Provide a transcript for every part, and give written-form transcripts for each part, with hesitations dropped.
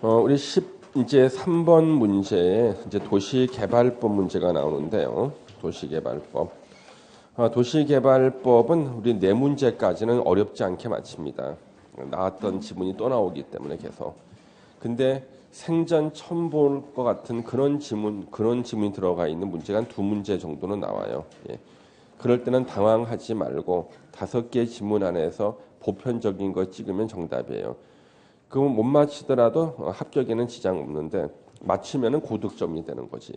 우리 이제 3번 문제에 이제 도시개발법 문제가 나오는데요. 도시개발법. 도시개발법은 우리 네 문제까지는 어렵지 않게 마칩니다. 나왔던 지문이 또 나오기 때문에 계속. 근데 생전 처음 볼 것 같은 그런 지문이 들어가 있는 문제가 한 두 문제 정도는 나와요. 예. 그럴 때는 당황하지 말고 5개 지문 안에서 보편적인 거 찍으면 정답이에요. 그거 못 맞히더라도 합격에는 지장 없는데 맞히면은 고득점이 되는 거지.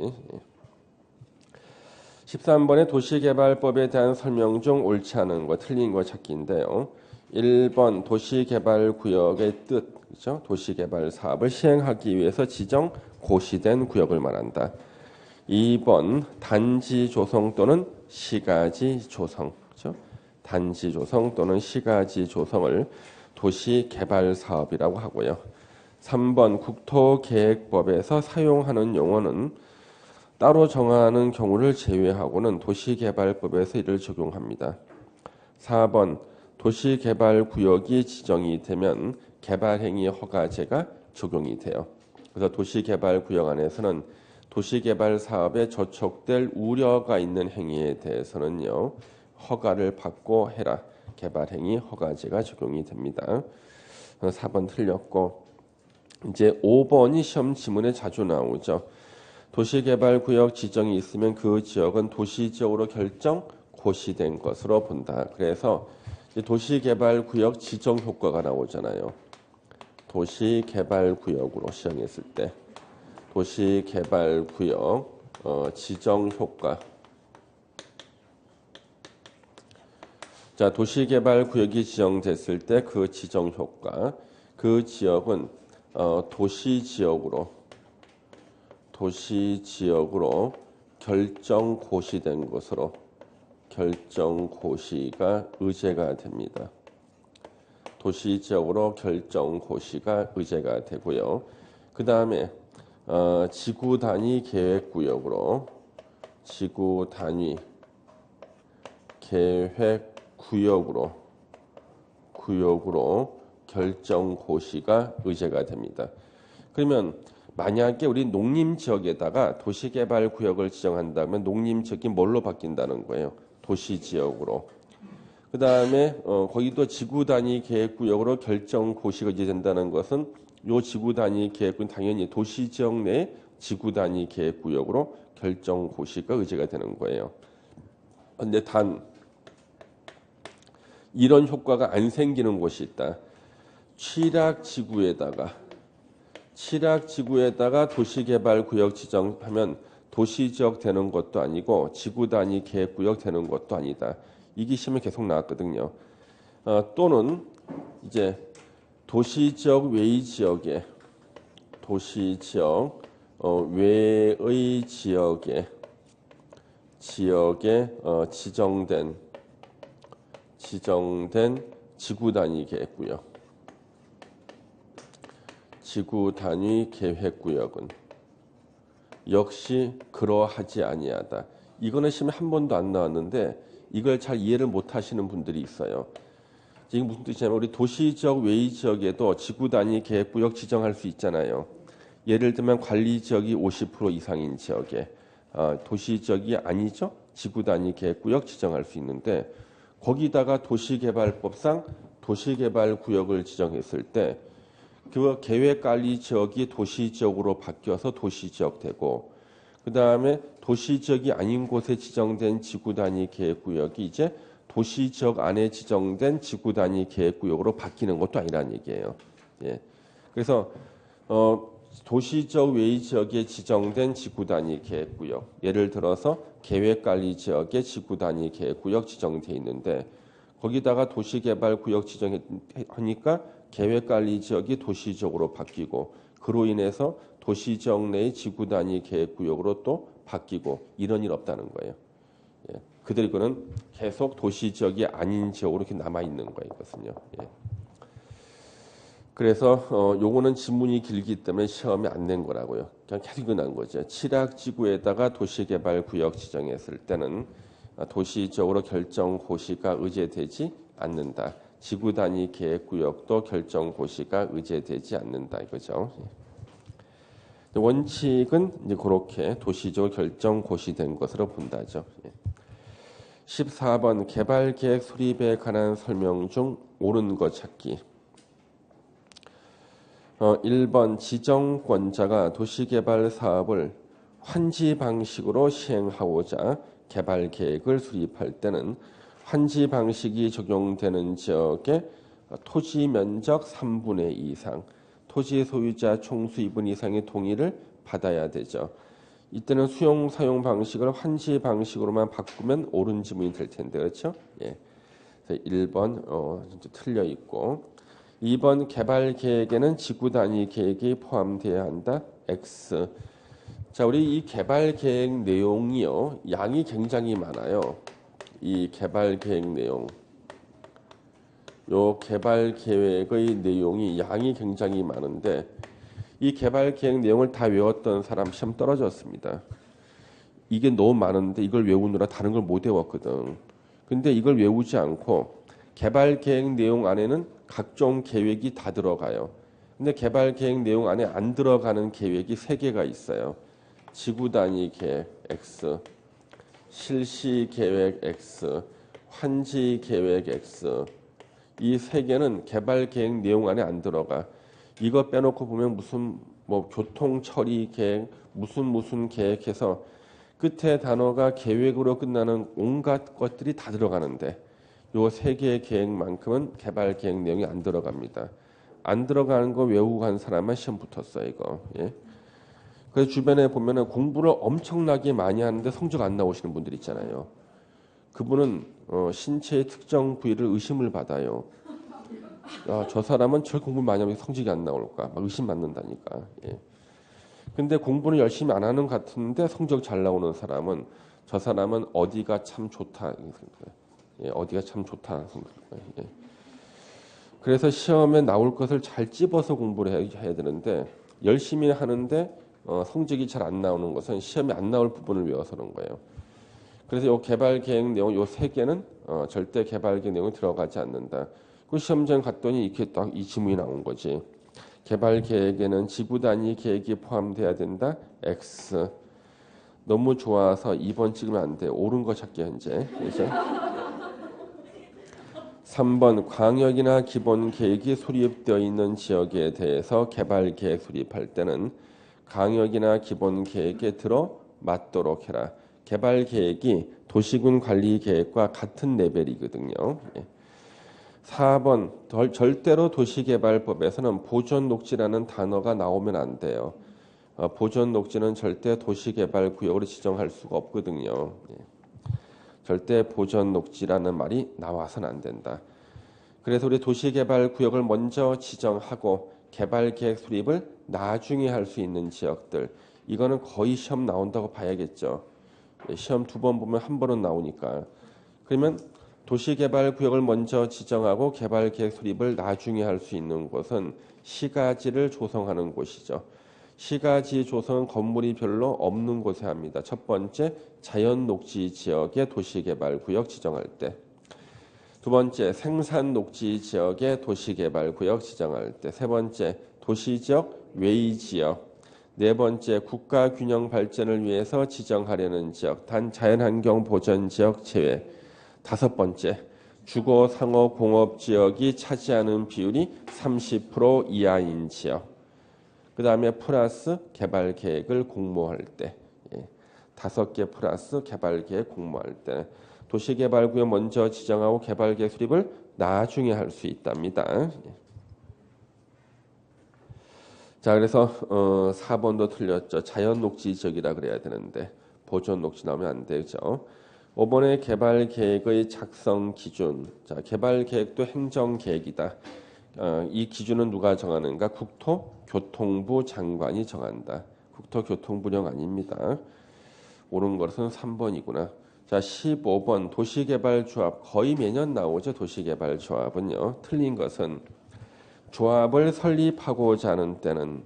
13번의 도시개발법에 대한 설명 중 옳지 않은 거, 틀린 거 찾기인데요. 1번 도시개발구역의 뜻, 그렇죠? 도시개발 사업을 시행하기 위해서 지정 고시된 구역을 말한다. 2번 단지 조성 또는 시가지 조성, 그렇죠? 단지 조성 또는 시가지 조성을 도시개발 사업이라고 하고요. 3번 국토계획법에서 사용하는 용어는 따로 정하는 경우를 제외하고는 도시개발법에서 이를 적용합니다. 4번 도시개발구역이 지정이 되면 개발행위 허가제가 적용이 돼요. 그래서 도시개발구역 안에서는 도시개발 사업에 저촉될 우려가 있는 행위에 대해서는요, 허가를 받고 해라. 개발행위 허가제가 적용이 됩니다. 4번 틀렸고, 이제 5번이 시험 지문에 자주 나오죠. 도시개발구역 지정이 있으면 그 지역은 도시지역으로 결정 고시된 것으로 본다. 그래서 도시개발구역 지정 효과가 나오잖아요. 도시개발구역으로 시행했을 때 도시개발구역 지정 효과. 자, 도시개발구역이 지정됐을 때 그 지정 효과, 그 지역은 도시지역으로 결정 고시된 것으로 결정 고시가 의제가 됩니다. 도시지역으로 결정 고시가 의제가 되고요. 그 다음에 지구 단위 계획구역으로 지구 단위 계획구역으로 결정 고시가 의제가 됩니다. 그러면 만약에 우리 농림지역에다가 도시개발구역을 지정한다면 농림지역이 뭘로 바뀐다는 거예요? 도시지역으로. 그 다음에 거기도 지구단위 계획구역으로 결정 고시가 이제된다는 것은 이 지구단위 계획구는 당연히 도시지역 내 지구단위 계획구역으로 결정 고시가 의제가 되는 거예요. 그런데 단 이런 효과가 안 생기는 곳이 있다. 취락지구에다가 도시개발구역 지정하면 도시지역 되는 것도 아니고 지구단위 계획구역 되는 것도 아니다. 이게 시험에 계속 나왔거든요. 또는 이제 도시지역 외의 지역에 외의 지역에 지정된 지구단위 계획구역. 지구단위 계획구역은 역시 그러하지 아니하다. 이거는 시험에 한 번도 안 나왔는데 이걸 잘 이해를 못 하시는 분들이 있어요. 이게 무슨 뜻이냐면 우리 도시지역 외의 지역에도 지구단위 계획구역 지정할 수 있잖아요. 예를 들면 관리지역이 50% 이상인 지역에 도시지역이 아니죠. 지구단위 계획구역 지정할 수 있는데 거기다가 도시개발법상 도시개발구역을 지정했을 때 그 계획관리 지역이 도시지역으로 바뀌어서 도시지역 되고, 그 다음에 도시지역이 아닌 곳에 지정된 지구단위 계획구역이 이제 도시지역 안에 지정된 지구단위 계획구역으로 바뀌는 것도 아니라는 얘기예요. 예. 그래서 도시지역 외의 지역에 지정된 지구단위 계획구역, 예를 들어서 계획관리 지역에 지구단위 계획구역 지정돼 있는데 거기다가 도시개발구역 지정하니까 계획관리 지역이 도시지역으로 바뀌고 그로 인해서 도시지역 내의 지구단위 계획구역으로 또 바뀌고 이런 일 없다는 거예요. 예. 그대로 이거는 계속 도시지역이 아닌 지역으로 이렇게 남아있는 거예요. 이것은요. 예. 그래서 요거는 지문이 길기 때문에 시험에 안 낸 거라고요. 그냥 계속 이거 난 거죠. 칠학지구에다가 도시개발구역 지정했을 때는 도시지역으로 결정 고시가 의제되지 않는다. 지구단위 계획구역도 결정 고시가 의제되지 않는다 이거죠. 원칙은 이제 그렇게 도시적 결정 고시된 것으로 본다죠. 14번 개발계획 수립에 관한 설명 중 옳은 것 찾기. 1번 지정권자가 도시개발 사업을 환지 방식으로 시행하고자 개발계획을 수립할 때는 환지 방식이 적용되는 지역의 토지 면적 3분의 2 이상, 토지 소유자 총수 2분 이상의 동의를 받아야 되죠. 이때는 수용 사용 방식을 환지 방식으로만 바꾸면 옳은 지문이 될 텐데 그렇죠? 예. 그래서 1번 틀려 있고 2번 개발 계획에는 지구 단위 계획이 포함되어야 한다. X. 자, 우리 이 개발 계획 내용이요. 양이 굉장히 많아요. 이 개발 계획 내용. 요 개발 계획의 내용이 양이 굉장히 많은데 이 개발 계획 내용을 다 외웠던 사람 시험 떨어졌습니다. 이게 너무 많은데 이걸 외우느라 다른 걸 못 외웠거든. 근데 이걸 외우지 않고 개발 계획 내용 안에는 각종 계획이 다 들어가요. 근데 개발 계획 내용 안에 안 들어가는 계획이 3개가 있어요. 지구 단위 계획 X, 실시 계획 X, 환지 계획 X. 이 3개는 개발 계획 내용 안에 안 들어가. 이거 빼놓고 보면 무슨 뭐 교통 처리 계획, 무슨 계획해서 끝에 단어가 계획으로 끝나는 온갖 것들이 다 들어가는데 요 3개의 계획만큼은 개발 계획 내용이 안 들어갑니다. 안 들어가는 거 외우고 간 사람만 시험 붙었어요, 이거. 예. 그래서 주변에 보면은 공부를 엄청나게 많이 하는데 성적 안 나오시는 분들 있잖아요. 그분은 신체의 특정 부위를 의심을 받아요. 저 사람은 저 공부 많이 하면 성적이 안 나올까? 막 의심 받는다니까. 예. 근데 공부는 열심히 안 하는 것 같은데 성적 잘 나오는 사람은 저 사람은 어디가 참 좋다. 예, 어디가 참 좋다. 예. 그래서 시험에 나올 것을 잘 찝어서 공부를 해야 되는데 열심히 하는데 성적이 잘 안 나오는 것은 시험에 안 나올 부분을 외워서 그런 거예요. 그래서 요 개발 계획 내용 요 3개는 절대 개발 계획 내용이 들어가지 않는다. 그 시험장 갔더니 이렇게 딱 이 지문이 나온 거지. 개발 계획에는 지구 단위 계획이 포함돼야 된다. X. 너무 좋아서 2번 찍으면 안 돼. 옳은 거 찾기 현재. 그래서 3번 광역이나 기본 계획이 수립되어 있는 지역에 대해서 개발 계획 수립할 때는 광역이나 기본 계획에 들어 맞도록 해라. 개발 계획이 도시군 관리 계획과 같은 레벨이거든요. 4번 절대로 도시개발법에서는 보존 녹지라는 단어가 나오면 안 돼요. 보존 녹지는 절대 도시개발 구역으로 지정할 수가 없거든요. 절대 보존 녹지라는 말이 나와서는 안 된다. 그래서 우리 도시개발 구역을 먼저 지정하고 개발 계획 수립을 나중에 할 수 있는 지역들 이거는 거의 시험 나온다고 봐야겠죠. 시험 2번 보면 1번은 나오니까. 그러면 도시개발 구역을 먼저 지정하고 개발 계획 수립을 나중에 할 수 있는 곳은 시가지를 조성하는 곳이죠. 시가지 조성은 건물이 별로 없는 곳에 합니다. 첫 번째 자연 녹지 지역의 도시개발 구역 지정할 때. 두 번째 생산 녹지 지역의 도시개발 구역 지정할 때. 세 번째 도시지역 외의 지역. 네 번째 국가 균형 발전을 위해서 지정하려는 지역, 단 자연환경 보전 지역 제외. 5번째 주거, 상업, 공업 지역이 차지하는 비율이 30% 이하인 지역. 그 다음에 플러스 개발 계획을 공모할 때. 5개 플러스 개발 계획 공모할 때. 도시개발구역 먼저 지정하고 개발 계획 수립을 나중에 할 수 있답니다. 자, 그래서 4번도 틀렸죠. 자연 녹지 지역이라 그래야 되는데 보존 녹지 나오면 안 되죠. 5번의 개발 계획의 작성 기준. 자, 개발 계획도 행정 계획이다. 이 기준은 누가 정하는가? 국토교통부 장관이 정한다. 국토교통부령 아닙니다. 옳은 것은 3번이구나. 자, 15번 도시개발조합 거의 매년 나오죠. 도시개발조합은요. 틀린 것은 조합을 설립하고자 하는 때는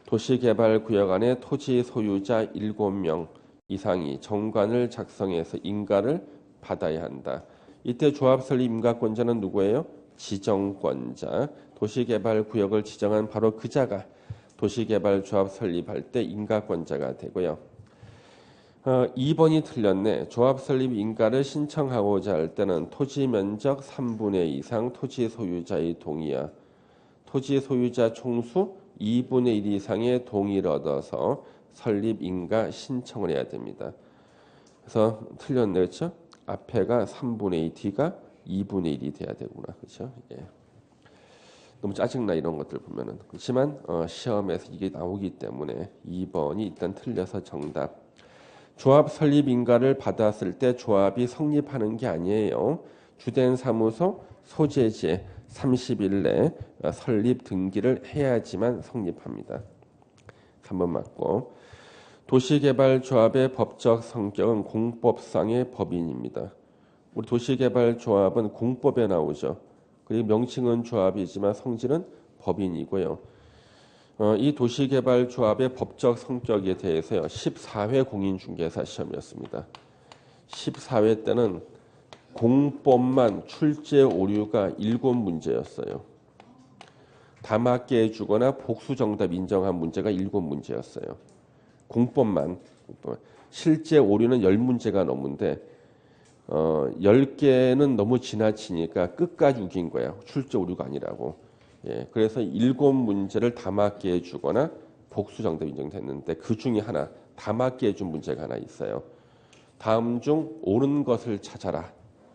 도시개발구역 안에 토지 소유자 7명 이상이 정관을 작성해서 인가를 받아야 한다. 이때 조합 설립 인가권자는 누구예요? 지정권자. 도시개발구역을 지정한 바로 그자가 도시개발조합 설립할 때 인가권자가 되고요. 2번이 틀렸네. 조합 설립 인가를 신청하고자 할 때는 토지 면적 3분의 2 이상 토지 소유자의 동의야. 토지 소유자 총수 2분의 1 이상의 동의를 얻어서 설립 인가 신청을 해야 됩니다. 그래서 틀렸네, 그렇죠? 앞에가 3분의 2, 뒤가 2분의 1이 돼야 되구나, 그렇죠? 예. 너무 짜증나 이런 것들 보면은. 그렇지만 시험에서 이게 나오기 때문에 2번이 일단 틀려서 정답. 조합 설립 인가를 받았을 때 조합이 성립하는 게 아니에요. 주된 사무소 소재지에 30일 내 설립 등기를 해야지만 성립합니다. 3번 맞고. 도시개발조합의 법적 성격은 공법상의 법인입니다. 우리 도시개발조합은 공법에 나오죠. 그리고 명칭은 조합이지만 성질은 법인이고요. 이 도시개발조합의 법적 성격에 대해서요. 14회 공인중개사 시험이었습니다. 14회 때는 공법만 출제 오류가 7문제였어요. 다 맞게 해주거나 복수 정답 인정한 문제가 7문제였어요. 공법만. 실제 오류는 10문제가 넘는데 10개는 너무 지나치니까 끝까지 우긴 거야. 출제 오류가 아니라고. 예, 그래서 7문제를 다 맞게 해주거나 복수 정답 인정됐는데 그 중에 하나 다 맞게 해준 문제가 하나 있어요. 다음 중 옳은 것을 찾아라.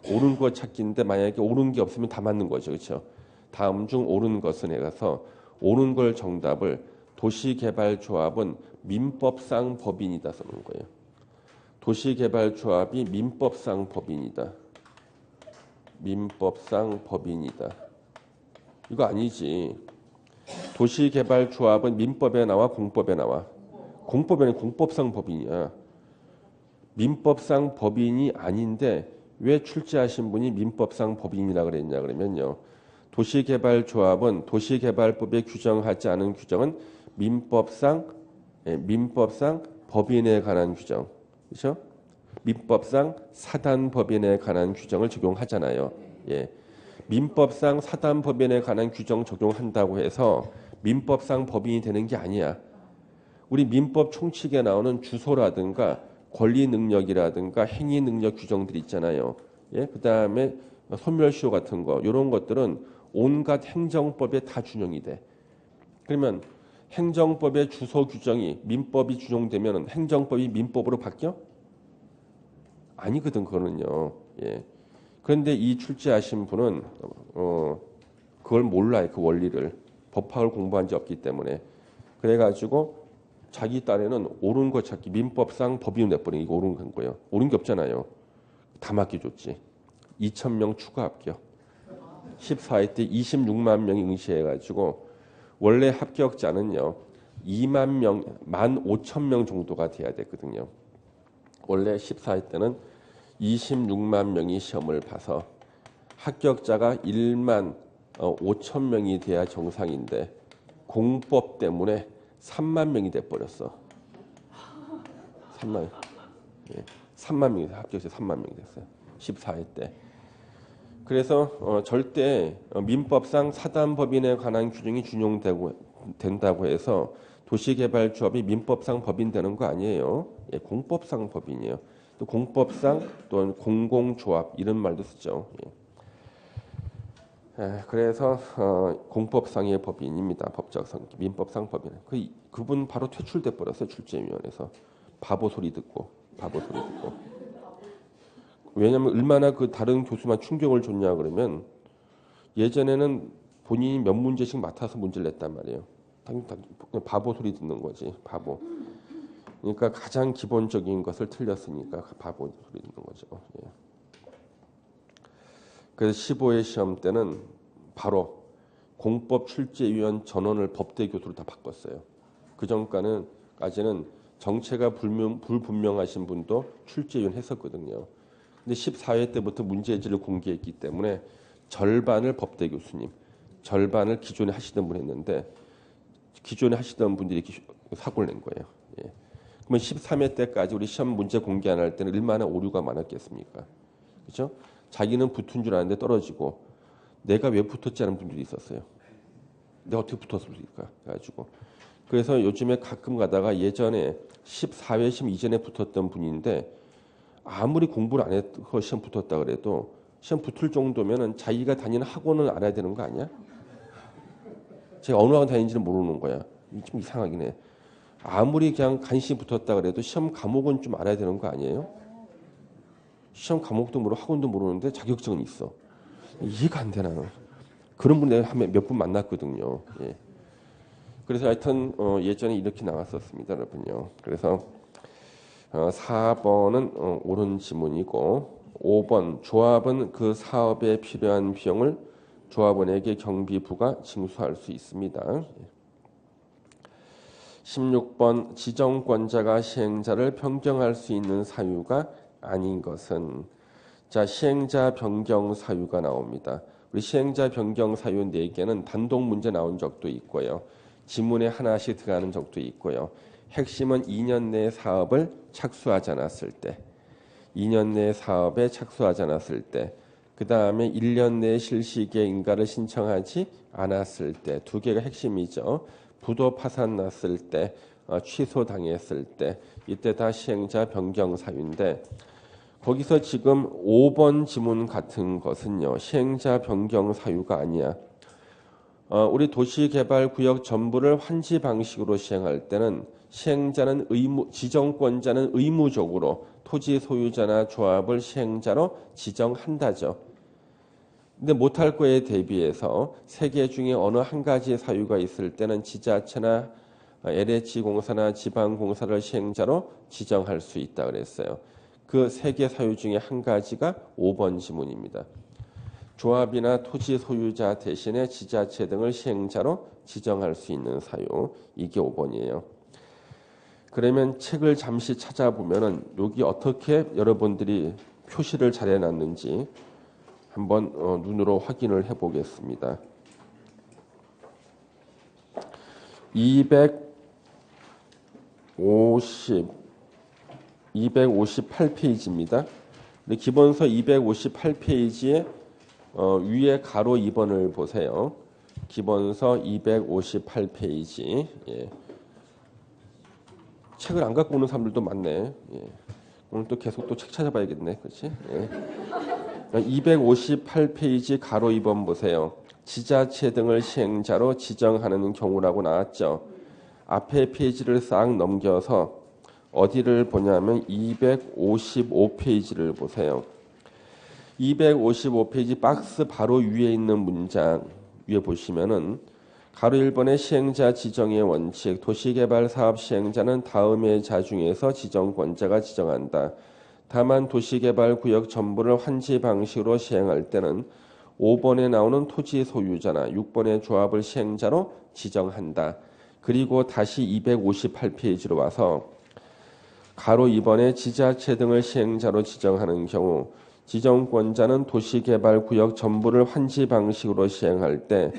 옳은 것 찾기인데 만약에 옳은 게 없으면 다 맞는 거죠, 그렇죠? 다음 중 옳은 것은 해서 옳은 걸 정답을 도시개발조합은 민법상 법인이다 써놓은 거예요. 도시개발조합이 민법상 법인이다. 민법상 법인이다. 이거 아니지. 도시개발조합은 민법에 나와 공법에 나와. 공법에는 공법상 법인이야. 민법상 법인이 아닌데 왜 출제하신 분이 민법상 법인이라 그랬냐 그러면요. 도시개발조합은 도시개발법에 규정하지 않은 규정은 민법상 법인에 관한 규정. 그렇죠? 민법상 사단법인에 관한 규정을 적용하잖아요. 예. 민법상 사단법인에 관한 규정 적용한다고 해서 민법상 법인이 되는 게 아니야. 우리 민법 총칙에 나오는 주소라든가 권리 능력이라든가 행위 능력 규정들 있잖아요. 예? 그다음에 소멸시효 같은 거 이런 것들은 온갖 행정법에 다 준용이 돼. 그러면 행정법의 주소 규정이 민법이 준용되면 행정법이 민법으로 바뀌어? 아니거든 그거는요. 예. 그런데 이 출제하신 분은 그걸 몰라요. 그 원리를. 법학을 공부한 지 없기 때문에. 그래가지고 자기 딴에는 옳은 거 찾기 민법상 법인을 내버리는 이거 옳은 거예요. 옳은 게 없잖아요. 다 맡겨줬지. 2,000명 추가 합격. 14회 때 26만 명이 응시해가지고 원래 합격자는요. 2만 명, 15,000명 정도가 돼야 됐거든요. 원래 14회 때는 26만 명이 시험을 봐서 합격자가 1만 5천 명이 돼야 정상인데 공법 때문에 3만 명이 돼버렸어. 3만, 예, 3만 명이 합격자 3만 명이 됐어요. 14회 때. 그래서 절대 민법상 사단법인에 관한 규정이 준용된다고 해서 도시개발조합이 민법상 법인 되는 거 아니에요. 예, 공법상 법인이에요. 또 공법상 또는 공공조합 이런 말도 쓰죠. 예. 그래서 공법상의 법인입니다. 법적 성격, 민법상 법인. 그분 바로 퇴출돼 버렸어요. 출제위원회에서 바보 소리 듣고. 왜냐하면 얼마나 그 다른 교수만 충격을 줬냐 그러면 예전에는 본인이 몇 문제씩 맡아서 문제를 냈단 말이에요. 바보 소리 듣는 거지. 바보. 그러니까 가장 기본적인 것을 틀렸으니까 바보 소리 듣는 거죠. 예. 그래서 15회 시험 때는 바로 공법 출제위원 전원을 법대 교수로 다 바꿨어요. 그 전까지는 정체가 불분명하신 분도 출제위원 했었거든요. 근데 14회 때부터 문제지를 공개했기 때문에 절반을 법대 교수님, 절반을 기존에 하시던 분 했는데 기존에 하시던 분들이 이렇게 사고를 낸 거예요. 예. 그러면 13회 때까지 우리 시험 문제 공개 안 할 때는 얼마나 오류가 많았겠습니까? 그렇죠? 자기는 붙은 줄 아는데 떨어지고 내가 왜 붙었지 않은 분들이 있었어요. 내가 어떻게 붙었을까? 그래가지고 그래서 요즘에 가끔 가다가 예전에 14회심 이전에 붙었던 분인데 아무리 공부를 안 해서 시험 붙었다 그래도 시험 붙을 정도면은 자기가 다니는 학원을 알아야 되는 거 아니야? 제가 어느 학원 다니는지는 모르는 거야. 좀 이상하긴 해. 아무리 그냥 간신히 붙었다 그래도 시험 과목은 좀 알아야 되는 거 아니에요? 시험 과목도 모르고 학원도 모르는데 자격증은 있어. 이해가 안 돼 나는. 그런 분 내가 몇 분 만났거든요. 예. 그래서 하여튼 예전에 이렇게 나왔었습니다, 여러분요. 그래서 4번은 옳은 지문이고 5번 조합은 그 사업에 필요한 비용을 조합원에게 경비부가 징수할 수 있습니다. 16번 지정권자가 시행자를 변경할 수 있는 사유가 아닌 것은 자 시행자 변경 사유가 나옵니다. 우리 시행자 변경 사유 4개는 단독 문제 나온 적도 있고요. 지문에 하나씩 들어가는 적도 있고요. 핵심은 2년 내 사업을 착수하지 않았을 때 2년 내 사업에 착수하지 않았을 때 그 다음에 1년 내 실시기에 인가를 신청하지 않았을 때 두 개가 핵심이죠. 부도 파산 났을 때 취소당했을 때 이때 다 시행자 변경 사유인데 거기서 지금 5번 지문 같은 것은요. 시행자 변경 사유가 아니야. 우리 도시개발구역 전부를 환지 방식으로 시행할 때는 시행자는 지정권자는 의무적으로 토지 소유자나 조합을 시행자로 지정한다죠. 근데 못할 거에 대비해서 세 개 중에 어느 한 가지 사유가 있을 때는 지자체나 LH공사나 지방공사를 시행자로 지정할 수 있다 그랬어요. 그 세 개 사유 중에 한 가지가 5번 지문입니다. 조합이나 토지 소유자 대신에 지자체 등을 시행자로 지정할 수 있는 사유. 이게 5번이에요. 그러면 책을 잠시 찾아보면은 여기 어떻게 여러분들이 표시를 잘 해놨는지 한번 눈으로 확인을 해보겠습니다. 258페이지입니다. 기본서 258페이지에 위에 가로 2번을 보세요. 기본서 258페이지. 예. 책을 안 갖고 오는 사람들도 많네. 예. 오늘 또 계속 또 책 찾아봐야겠네. 그렇지? 예. 258페이지 가로 2번 보세요. 지자체 등을 시행자로 지정하는 경우라고 나왔죠. 앞에 페이지를 싹 넘겨서 어디를 보냐면 255페이지를 보세요. 255페이지 박스 바로 위에 있는 문장 위에 보시면은 가로 1번의 시행자 지정의 원칙 도시개발사업 시행자는 다음의 자 중에서 지정권자가 지정한다. 다만 도시개발구역 전부를 환지 방식으로 시행할 때는 5번에 나오는 토지 소유자나 6번의 조합을 시행자로 지정한다. 그리고 다시 258페이지로 와서 가로 2번에 지자체 등을 시행자로 지정하는 경우 지정권자는 도시개발구역 전부를 환지 방식으로 시행할 때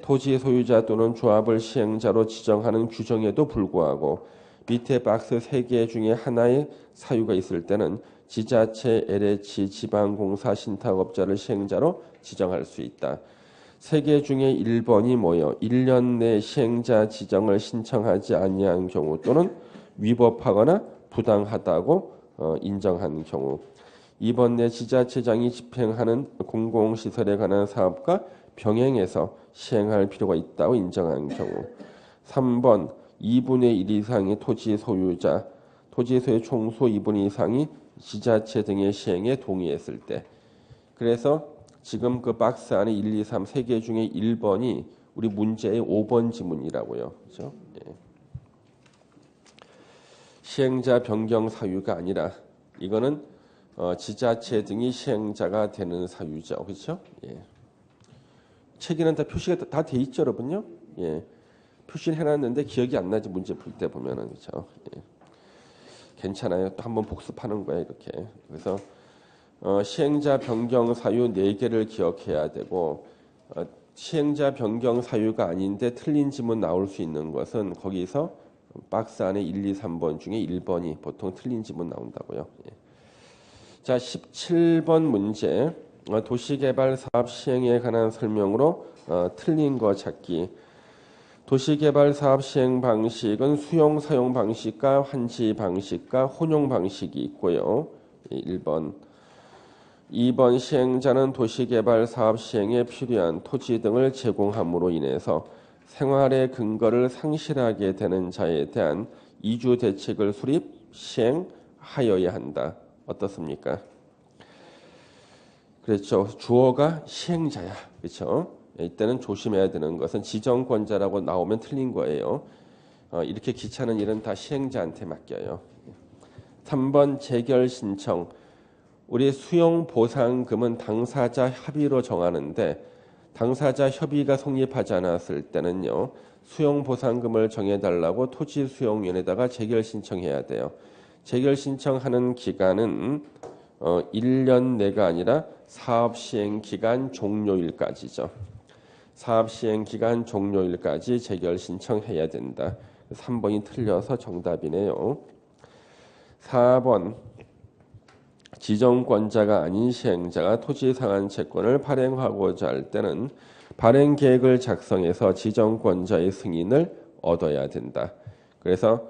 토지 소유자 또는 조합을 시행자로 지정하는 규정에도 불구하고 밑에 박스 3개 중에 하나의 사유가 있을 때는 지자체, LH, 지방공사, 신탁업자를 시행자로 지정할 수 있다. 3개 중에 1번이 뭐예요? 1년 내 시행자 지정을 신청하지 아니한 경우 또는 위법하거나 부당하다고 인정한 경우 2번 내 지자체장이 집행하는 공공시설에 관한 사업과 병행해서 시행할 필요가 있다고 인정한 경우 3번 2분의 1 이상의 토지 소유자, 토지 소유 총수 2분 이상이 지자체 등의 시행에 동의했을 때 그래서 지금 그 박스 안에 1, 2, 3, 3개 중에 1번이 우리 문제의 5번 지문이라고요. 그렇죠? 예. 시행자 변경 사유가 아니라 이거는 지자체 등이 시행자가 되는 사유죠. 그렇죠? 예. 책에는 다 표시가 다 돼 있죠, 여러분요? 예. 표시를 해놨는데 기억이 안 나지 문제 풀 때 보면은 그렇죠. 예. 괜찮아요. 또 한번 복습하는 거예요, 이렇게. 그래서 시행자 변경 사유 4개를 기억해야 되고 시행자 변경 사유가 아닌데 틀린 지문 나올 수 있는 것은 거기서 박스 안에 1, 2, 3번 중에 1번이 보통 틀린 지문 나온다고요. 예. 자, 17번 문제. 도시개발 사업 시행에 관한 설명으로 틀린 거 찾기. 도시개발사업 시행 방식은 수용 사용 방식과 환지 방식과 혼용 방식이 있고요. 1번. 2번 시행자는 도시개발 사업 시행에 필요한 토지 등을 제공함으로 인해서 생활의 근거를 상실하게 되는 자에 대한 이주 대책을 수립, 시행하여야 한다. 어떻습니까? 그렇죠. 주어가 시행자야. 그렇죠. 이때는 조심해야 되는 것은 지정권자라고 나오면 틀린 거예요. 이렇게 귀찮은 일은 다 시행자한테 맡겨요. 3번 재결 신청. 우리 수용 보상금은 당사자 협의로 정하는데 당사자 협의가 성립하지 않았을 때는요. 수용 보상금을 정해달라고 토지수용위원회에다가 재결 신청해야 돼요. 재결 신청하는 기간은 1년 내가 아니라 사업 시행 기간 종료일까지죠. 사업 시행 기간 종료일까지 재결 신청해야 된다. 3번이 틀려서 정답이네요. 4번. 지정권자가 아닌 시행자가 토지 상한 채권을 발행하고자 할 때는 발행 계획을 작성해서 지정권자의 승인을 얻어야 된다. 그래서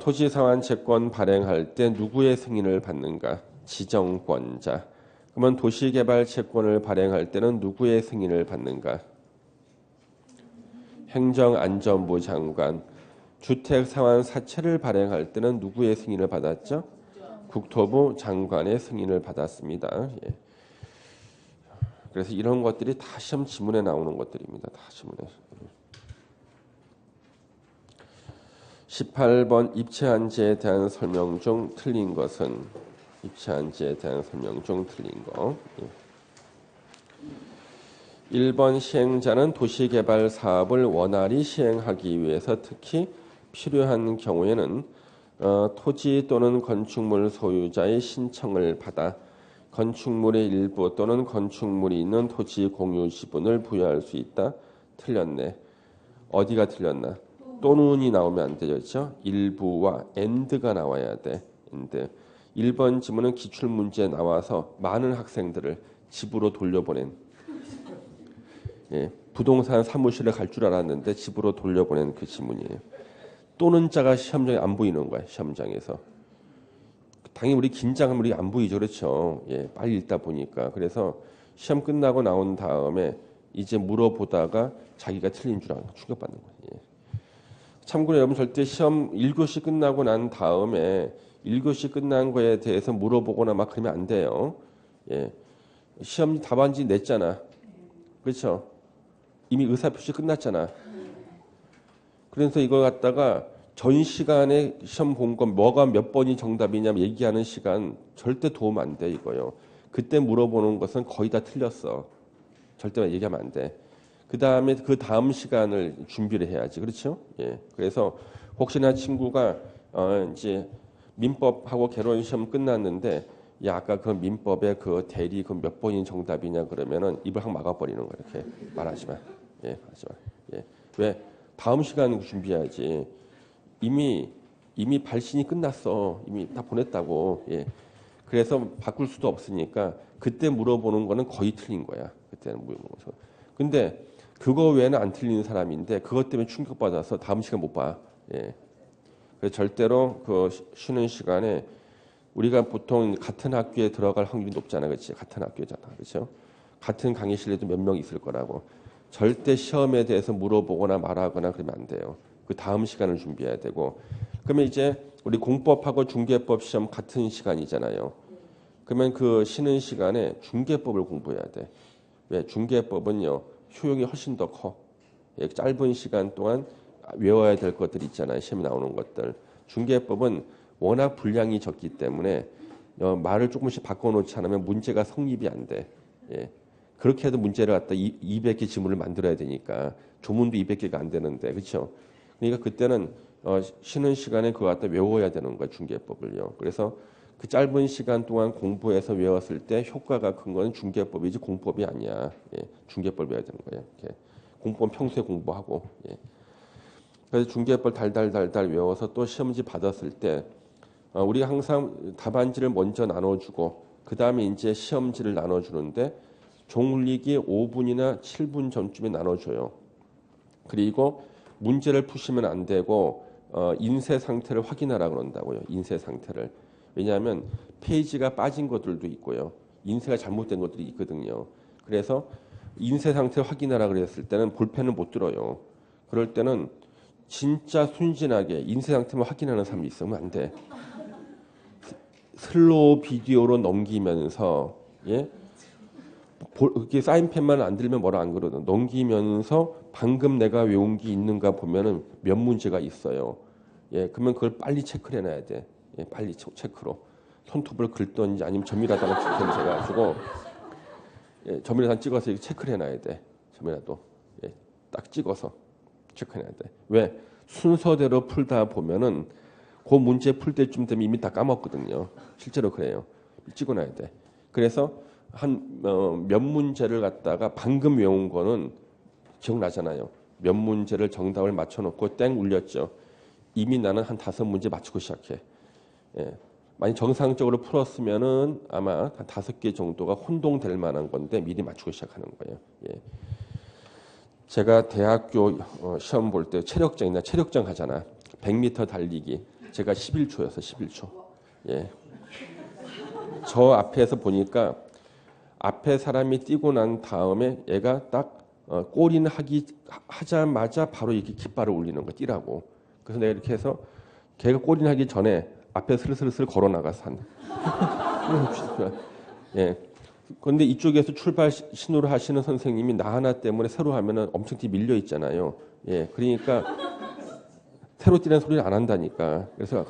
토지 상한 채권 발행할 때 누구의 승인을 받는가? 지정권자. 그러면 도시개발 채권을 발행할 때는 누구의 승인을 받는가? 행정안전부 장관. 주택 상환 사채를 발행할 때는 누구의 승인을 받았죠? 국토부 장관의 승인을 받았습니다. 예. 그래서 이런 것들이 다 시험 지문에 나오는 것들입니다. 다 지문에. 18번 입체한지에 대한 설명 중 틀린 것은 입체한지에 대한 설명 중 틀린 거. 예. 1번 시행자는 도시개발 사업을 원활히 시행하기 위해서 특히 필요한 경우에는 토지 또는 건축물 소유자의 신청을 받아 건축물의 일부 또는 건축물이 있는 토지 공유 지분을 부여할 수 있다. 틀렸네. 어디가 틀렸나? 또는이 나오면 안 되죠. 일부와 and가 나와야 돼. and. 1번 지문은 기출문제에 나와서 많은 학생들을 집으로 돌려보낸 예, 부동산 사무실에 갈 줄 알았는데 집으로 돌려보낸 그 지문이에요. 또는 자가 시험장에 안 보이는 거야. 시험장에서. 당연히 우리 긴장하면 우리 안 보이죠. 그렇죠. 예, 빨리 읽다 보니까. 그래서 시험 끝나고 나온 다음에 이제 물어보다가 자기가 틀린 줄 알고 충격받는 거예요. 예. 참고로 여러분 절대 시험 1교시 끝나고 난 다음에 1교시 끝난 거에 대해서 물어보거나 막 그러면 안 돼요. 예. 시험 답안지 냈잖아. 그렇죠. 이미 의사표시 끝났잖아. 그래서 이걸 갖다가 전 시간에 시험 본 건 뭐가 몇 번이 정답이냐 얘기하는 시간 절대 도움 안 돼 이거요. 그때 물어보는 것은 거의 다 틀렸어. 절대 얘기하면 안 돼. 그 다음에 그 다음 시간을 준비를 해야지. 그렇죠? 예. 그래서 혹시나 친구가 이제 민법하고 개론 시험 끝났는데 야 아까 그 민법의 그 대리 그 몇 번이 정답이냐 그러면은 입을 확 막아버리는 거야. 이렇게 말하지 마. 예, 하지 마. 예. 왜? 다음 시간 준비해야지. 이미 발신이 끝났어. 이미 다 보냈다고. 예. 그래서 바꿀 수도 없으니까 그때 물어보는 거는 거의 틀린 거야. 그때는 물어보면서. 근데 그거 외에는 안 틀리는 사람인데 그것 때문에 충격받아서 다음 시간 못 봐. 예. 그래서 절대로 그 쉬는 시간에 우리가 보통 같은 학교에 들어갈 확률이 높잖아. 그렇지? 같은 학교잖아. 그렇죠? 같은 강의실에도 몇 명 있을 거라고. 절대 시험에 대해서 물어보거나 말하거나 그러면 안 돼요. 그 다음 시간을 준비해야 되고. 그러면 이제 우리 공법하고 중개법 시험 같은 시간이잖아요. 그러면 그 쉬는 시간에 중개법을 공부해야 돼. 왜? 중개법은요. 효용이 훨씬 더 커. 예, 짧은 시간 동안 외워야 될 것들 있잖아요. 시험에 나오는 것들. 중개법은 워낙 분량이 적기 때문에 말을 조금씩 바꿔놓지 않으면 문제가 성립이 안 돼. 예. 그렇게 해도 문제를 갖다 200개 지문을 만들어야 되니까 조문도 200개가 안 되는데 그렇죠? 그러니까 그때는 쉬는 시간에 그거 갖다 외워야 되는 거야 중개법을요. 그래서 그 짧은 시간 동안 공부해서 외웠을 때 효과가 큰 건 중개법이지 공법이 아니야. 예. 중개법 외워야 되는 거예요. 이렇게. 공법은 평소에 공부하고. 예. 그래서 중개법 달달달달 외워서 또 시험지 받았을 때 우리가 항상 답안지를 먼저 나눠주고 그 다음에 이제 시험지를 나눠주는데 종립이 5분이나 7분 전쯤에 나눠줘요. 그리고 문제를 푸시면 안 되고 인쇄 상태를 확인하라 그런다고요. 인쇄 상태를. 왜냐하면 페이지가 빠진 것들도 있고요. 인쇄가 잘못된 것들이 있거든요. 그래서 인쇄 상태를 확인하라 그랬을 때는 볼펜을 못 들어요. 그럴 때는 진짜 순진하게 인쇄 상태만 확인하는 사람이 있으면 안 돼. 슬로우 비디오로 넘기면서 예? 그게 사인펜만 안 들면 뭐라 안 그러든 넘기면서 방금 내가 외운 게 있는가 보면은 몇 문제가 있어요. 예, 그러면 그걸 빨리 체크를 해놔야 돼. 예, 빨리 체크로 손톱을 긁든지 아니면 점이라다가 찍든지 해가지고 예, 점이라도 찍어서 이렇게 체크를 해놔야 돼. 점이라도 예, 딱 찍어서 체크해놔야 돼. 왜 순서대로 풀다 보면은 그 문제 풀 때쯤 되면 이미 다 까먹거든요. 실제로 그래요. 찍어놔야 돼. 그래서 한 몇 문제를 갖다가 방금 외운 거는 기억나잖아요. 몇 문제를 정답을 맞춰놓고 땡 울렸죠. 이미 나는 한 5문제 맞추고 시작해. 예. 만약 정상적으로 풀었으면은 아마 한 5개 정도가 혼동될 만한 건데 미리 맞추고 시작하는 거예요. 예. 제가 대학교 시험 볼 때 체력장 하잖아. 100m 달리기. 제가 11초였어. 11초. 예. 저 앞에서 보니까 앞에 사람이 뛰고 난 다음에 얘가 딱 골인 하자마자 바로 이렇게 깃발을 울리는 거 뛰라고. 그래서 내가 이렇게 해서 걔가 골인 하기 전에 앞에 슬슬슬 걸어 나가서 한. 예. 그런데 이쪽에서 출발 신호를 하시는 선생님이 나 하나 때문에 새로 하면은 엄청 뒤 밀려 있잖아요. 예. 그러니까 새로 뛰는 소리를 안 한다니까. 그래서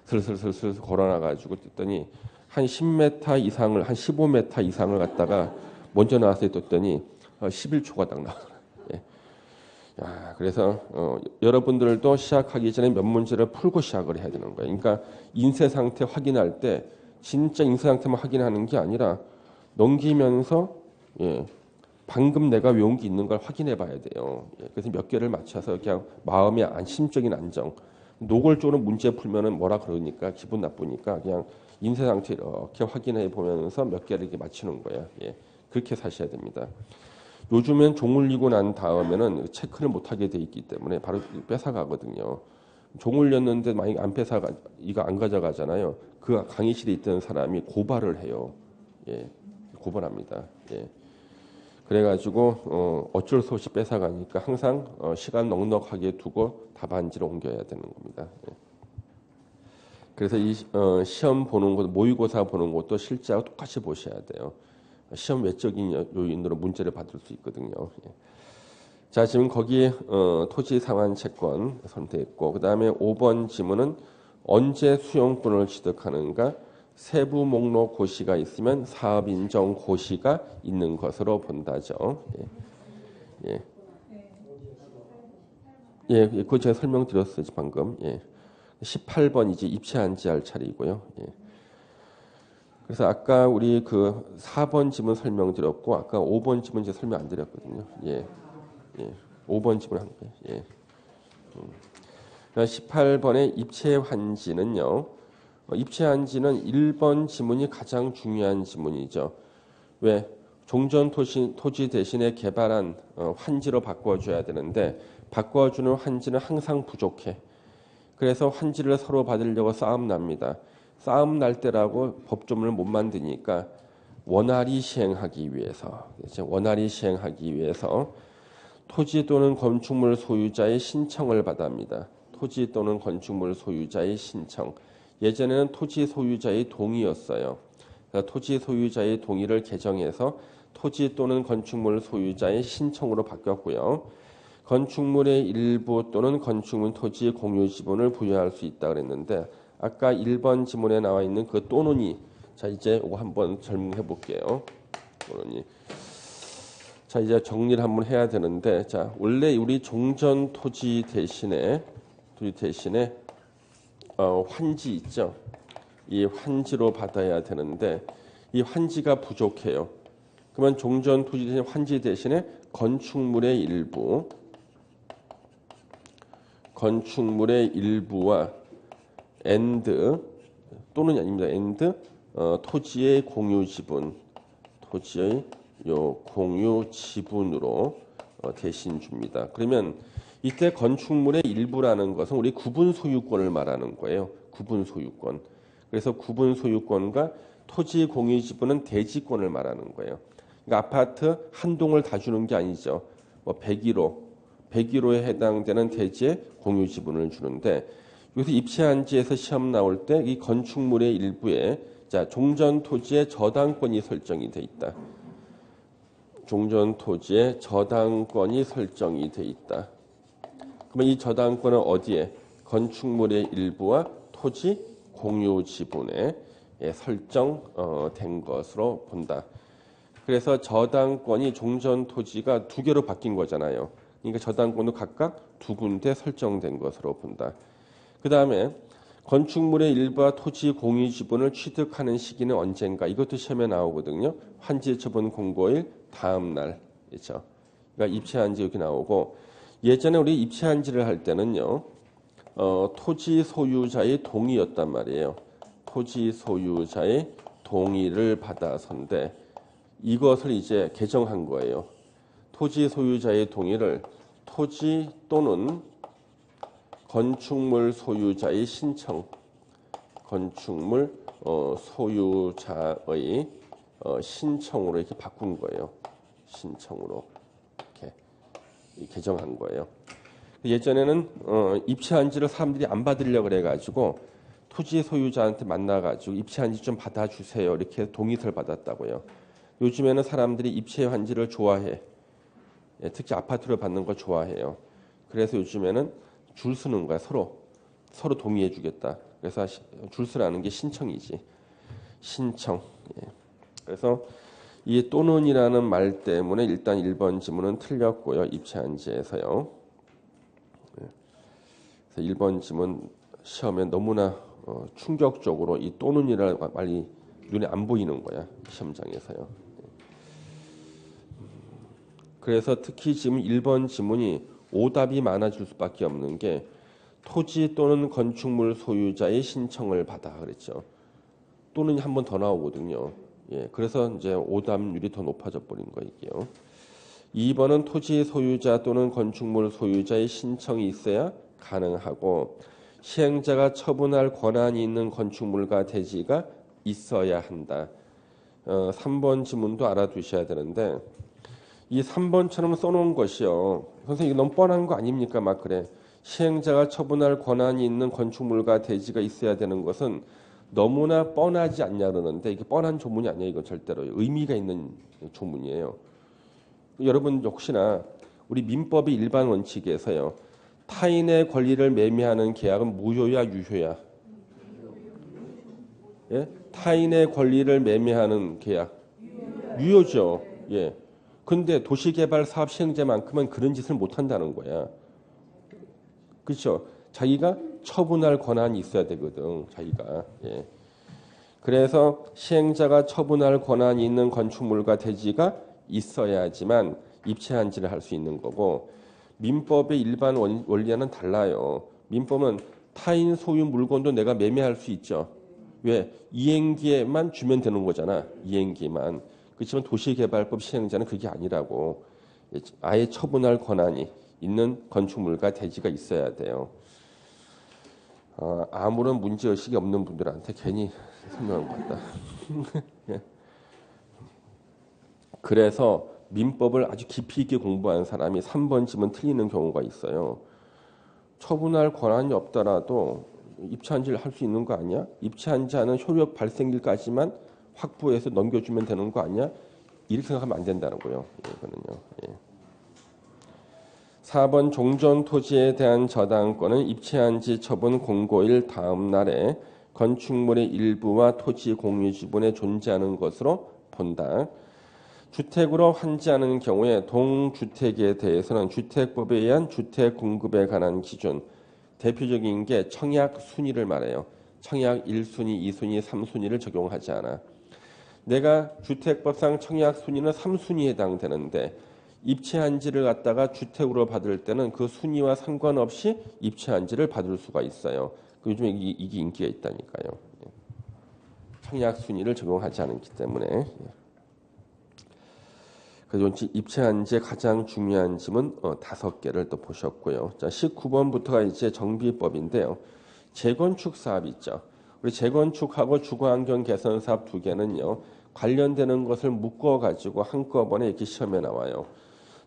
슬슬슬슬 걸어 나가지고 뛰더니 한 10m 이상을 한 15m 이상을 갖다가 먼저 나와서 떴더니 11초가 딱 나와. 예. 야, 그래서 여러분들도 시작하기 전에 몇 문제를 풀고 시작을 해야 되는 거예요. 그러니까 인쇄 상태 확인할 때 진짜 인쇄 상태만 확인하는 게 아니라 넘기면서 예, 방금 내가 외운 게 있는 걸 확인해 봐야 돼요. 예, 그래서 몇 개를 맞춰서 그냥 마음의 심적인 안정. 노골적으로 문제 풀면은 뭐라 그러니까 기분 나쁘니까 그냥 인쇄 상태 이렇게 확인해 보면서 몇 개를 이렇게 맞추는 거예요. 예, 그렇게 사셔야 됩니다. 요즘엔 종 울리고 난 다음에는 체크를 못 하게 돼 있기 때문에 바로 뺏어가거든요. 종 울렸는데 만약 안 뺏어가 이거 안 가져가잖아요. 그 강의실에 있던 사람이 고발을 해요. 예, 고발합니다. 예. 그래가지고 어쩔 수 없이 뺏어가니까 항상 시간 넉넉하게 두고 답안지를 옮겨야 되는 겁니다. 예. 그래서 이 시험 보는 것, 모의고사 보는 것도 실제하고 똑같이 보셔야 돼요. 시험 외적인 요인으로 문제를 받을 수 있거든요. 예. 자, 지금 거기 토지 상환 채권 선택했고, 그 다음에 5번 지문은 언제 수용권을 취득하는가? 세부 목록 고시가 있으면 사업 인정 고시가 있는 것으로 본다죠. 예, 예, 예, 그거 제가 설명드렸어요 방금. 예, 18번 이제 입체한지할 차례이고요. 예. 그래서 아까 우리 그 4번 지문 설명드렸고 아까 5번 지문 이제 설명 안 드렸거든요. 예, 예, 5번 지문 한 거예요. 예. 18번의 입체 환지는요. 입체 환지는 1번 지문이 가장 중요한 지문이죠. 왜? 종전 토지 대신에 개발한 환지로 바꿔줘야 되는데 바꿔주는 환지는 항상 부족해. 그래서 환지를 서로 받으려고 싸움 납니다. 싸움 날 때라고 법조문을 못 만드니까 원활히 시행하기 위해서 토지 또는 건축물 소유자의 신청을 받합니다. 토지 또는 건축물 소유자의 신청. 예전에는 토지 소유자의 동의였어요. 토지 소유자의 동의를 개정해서 토지 또는 건축물 소유자의 신청으로 바뀌었고요. 건축물의 일부 또는 건축물 토지의 공유 지분을 부여할 수 있다 그랬는데 아까 1번 지문에 나와 있는 그 또는이 자 이제 이거 한번 설명해 볼게요. 또는이 자 이제 정리를 한번 해야 되는데 자 원래 우리 종전 토지 대신에 환지 있죠. 이 환지로 받아야 되는데 이 환지가 부족해요. 그러면 종전 토지 대신 환지 대신에 건축물의 일부와 and 또는 아닙니다. and 토지의 공유 지분, 토지의 요 공유 지분으로 대신 줍니다. 그러면 이때 건축물의 일부라는 것은 우리 구분 소유권을 말하는 거예요. 구분 소유권. 그래서 구분 소유권과 토지 공유 지분은 대지권을 말하는 거예요. 그러니까 아파트 한 동을 다 주는 게 아니죠. 뭐 101호에 해당되는 대지의 공유 지분을 주는데 여기서 입체한지에서 시험 나올 때 이 건축물의 일부에 자 종전 토지의 저당권이 설정이 돼 있다. 종전 토지의 저당권이 설정이 돼 있다. 그러면 이 저당권은 어디에? 건축물의 일부와 토지 공유 지분에 설정된 것으로 본다. 그래서 저당권이 종전 토지가 두 개로 바뀐 거잖아요. 그러니까 저당권도 각각 두 군데 설정된 것으로 본다. 그 다음에 건축물의 일부와 토지 공유 지분을 취득하는 시기는 언젠가? 이것도 시험에 나오거든요. 환지 처분 공고일 다음 날. 그렇죠? 그러니까 입체한지 이렇게 나오고 예전에 우리 입체한지를 할 때는요. 토지 소유자의 동의였단 말이에요. 토지 소유자의 동의를 받아서인데 이것을 이제 개정한 거예요. 토지 소유자의 동의를 토지 또는 건축물 소유자의 신청, 건축물 소유자의 신청으로 이렇게 바꾼 거예요. 신청으로 이렇게 개정한 거예요. 예전에는 입체한지를 사람들이 안 받으려고 그래가지고 토지 소유자한테 만나가지고 입체한지 좀 받아주세요. 이렇게 동의서를 받았다고요. 요즘에는 사람들이 입체한지를 좋아해. 특히 아파트를 받는 거 좋아해요. 그래서 요즘에는 줄 서는 거야. 서로 동의해 주겠다. 그래서 줄 서라는 게 신청이지. 신청. 그래서 이 또는이라는 말 때문에 일단 1번 지문은 틀렸고요. 입체한지에서요. 그래서 1번 지문 시험에 너무나 충격적으로 이 또는이라는 말이 눈에 안 보이는 거야. 시험장에서요. 그래서 특히 지금 1번 지문이 오답이 많아질 수밖에 없는 게 토지 또는 건축물 소유자의 신청을 받아 그랬죠. 또는 한 번 더 나오거든요. 그래서 이제 오답률이 더 높아져 버린 거예요. 2번은 토지 소유자 또는 건축물 소유자의 신청이 있어야 가능하고 시행자가 처분할 권한이 있는 건축물과 대지가 있어야 한다. 3번 지문도 알아두셔야 되는데 이 3번처럼 써놓은 것이요. 선생님 이거 너무 뻔한 거 아닙니까? 막 그래. 시행자가 처분할 권한이 있는 건축물과 대지가 있어야 되는 것은 너무나 뻔하지 않냐 그러는데 이게 뻔한 조문이 아니에요. 이건 절대로 의미가 있는 조문이에요. 여러분 혹시나 우리 민법의 일반 원칙에서요. 타인의 권리를 매매하는 계약은 무효야 유효야? 예? 타인의 권리를 매매하는 계약 유효죠. 예. 근데 도시개발 사업 시행자만큼은 그런 짓을 못 한다는 거야. 그렇죠? 자기가 처분할 권한이 있어야 되거든. 자기가. 예. 그래서 시행자가 처분할 권한이 있는 건축물과 대지가 있어야지만 입체한지를 할 수 있는 거고 민법의 일반 원리와는 달라요. 민법은 타인 소유 물건도 내가 매매할 수 있죠. 왜? 이행기에만 주면 되는 거잖아. 이행기만. 그렇지만 도시개발법 시행자는 그게 아니라고. 아예 처분할 권한이 있는 건축물과 대지가 있어야 돼요. 아무런 문제의식이 없는 분들한테 괜히 설명한 것 같다. 예. 그래서 민법을 아주 깊이 있게 공부한 사람이 3번 지문 틀리는 경우가 있어요. 처분할 권한이 없더라도 입체한지를 할 수 있는 거 아니야? 입체한지하는 효력 발생일까지만 확보해서 넘겨주면 되는 거 아니야? 이렇게 생각하면 안 된다는 거예요. 이거는요. 4번 종전 토지에 대한 저당권은 입체한지 처분 공고일 다음 날에 건축물의 일부와 토지 공유 지분에 존재하는 것으로 본다. 주택으로 환지하는 경우에 동주택에 대해서는 주택법에 의한 주택 공급에 관한 기준 대표적인 게 청약 순위를 말해요. 청약 1순위, 2순위, 3순위를 적용하지 않아. 내가 주택법상 청약 순위는 3순위에 해당되는데 입체한지를 갖다가 주택으로 받을 때는 그 순위와 상관없이 입체한지를 받을 수가 있어요. 요즘에 이게 인기가 있다니까요. 청약 순위를 적용하지 않기 때문에. 그래서 입체한 지 가장 중요한 지문 5개를 또 보셨고요. 자, 19번부터가 이제 정비법인데요. 재건축 사업 있죠. 우리 재건축하고 주거환경 개선 사업 2개는요. 관련되는 것을 묶어 가지고 한꺼번에 이렇게 시험에 나와요.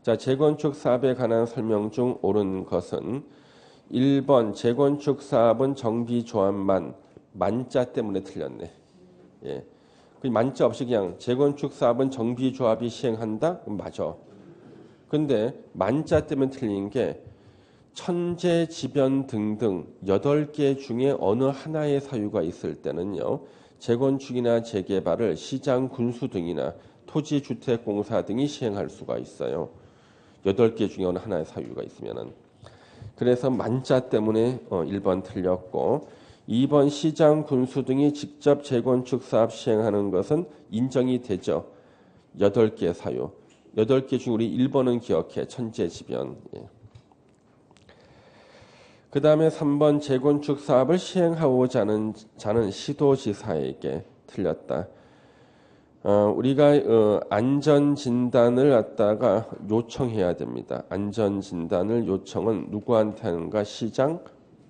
자, 재건축 사업에 관한 설명 중 옳은 것은 1번 재건축 사업은 정비 조합만 만자 때문에 틀렸네. 예. 그 만자 없이 그냥 재건축 사업은 정비 조합이 시행한다? 맞아. 근데 만자 때문에 틀린 게 천재지변 등등 8개 중에 어느 하나의 사유가 있을 때는요. 재건축이나 재개발을 시장, 군수 등이나 토지주택공사 등이 시행할 수가 있어요. 8개 중에 어느 하나의 사유가 있으면은. 그래서 만자 때문에 1번 틀렸고 2번 시장, 군수 등이 직접 재건축 사업 시행하는 것은 인정이 되죠. 8개 사유. 8개 중 우리 1번은 기억해. 천재지변. 예. 그 다음에 3번 재건축 사업을 시행하고자 하는 자는 시도지사에게 틀렸다. 우리가 안전진단을 갖다가 요청해야 됩니다. 안전진단을 요청은 누구한테 하는가? 시장,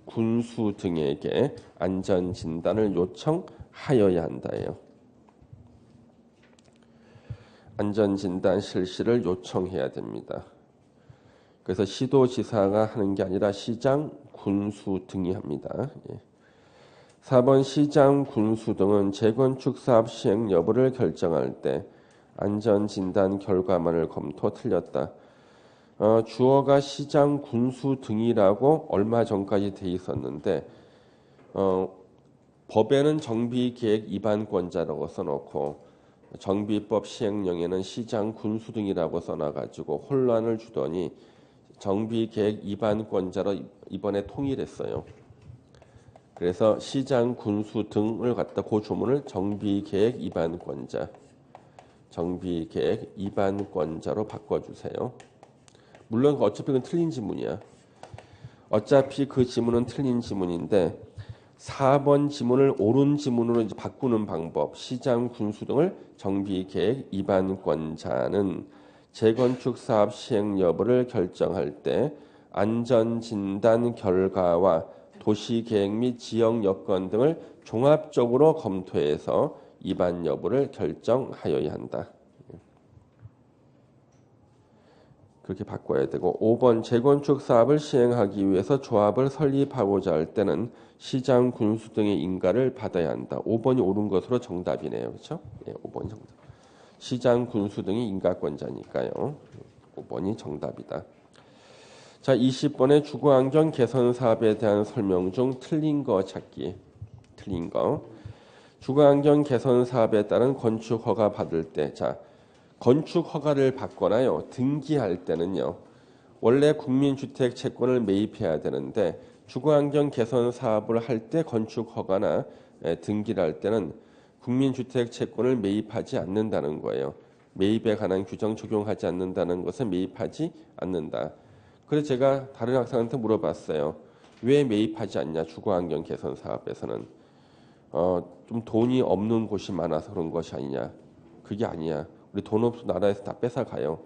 군수 등에게 안전진단을 요청하여야 한다예요. 안전진단 실시를 요청해야 됩니다. 그래서 시도지사가 하는 게 아니라 시장, 군수 등이 합니다. 4번 시장, 군수 등은 재건축 사업 시행 여부를 결정할 때 안전진단 결과만을 검토. 틀렸다. 주어가 시장, 군수 등이라고 얼마 전까지 돼 있었는데 법에는 정비계획 위반권자라고 써놓고 정비법 시행령에는 시장, 군수 등이라고 써놔가지고 혼란을 주더니 정비계획 위반권자로 이번에 통일했어요. 그래서 시장, 군수 등을 갖다 그 조문을 정비계획 위반권자, 정비계획 위반권자로 바꿔주세요. 물론 어차피 그건 틀린 지문이야. 어차피 그 지문은 틀린 지문인데 4번 지문을 옳은 지문으로 이제 바꾸는 방법. 시장, 군수 등을 정비계획 위반권자는 재건축 사업 시행 여부를 결정할 때 안전진단 결과와 도시계획 및 지역 여건 등을 종합적으로 검토해서 위반 여부를 결정하여야 한다. 그렇게 바꿔야 되고 5번 재건축 사업을 시행하기 위해서 조합을 설립하고자 할 때는 시장, 군수 등의 인가를 받아야 한다. 5번이 옳은 것으로 정답이네요. 그렇죠? 예, 5번이 정답. 시장, 군수 등이 인가권자니까요. 5번이 정답이다. 자, 20번의 주거환경 개선 사업에 대한 설명 중 틀린 거 찾기. 틀린 거. 주거환경 개선 사업에 따른 건축 허가 받을 때, 자, 건축 허가를 받거나요 등기할 때는요 원래 국민주택 채권을 매입해야 되는데 주거환경 개선 사업을 할 때 건축 허가나 등기를 할 때는 국민주택 채권을 매입하지 않는다는 거예요. 매입에 관한 규정 적용하지 않는다는 것은 매입하지 않는다. 그래서 제가 다른 학생한테 물어봤어요. 왜 매입하지 않냐? 주거환경 개선 사업에서는 좀 돈이 없는 곳이 많아서 그런 것이 아니냐? 그게 아니야. 우리 돈 없어 나라에서 다 뺏어가요.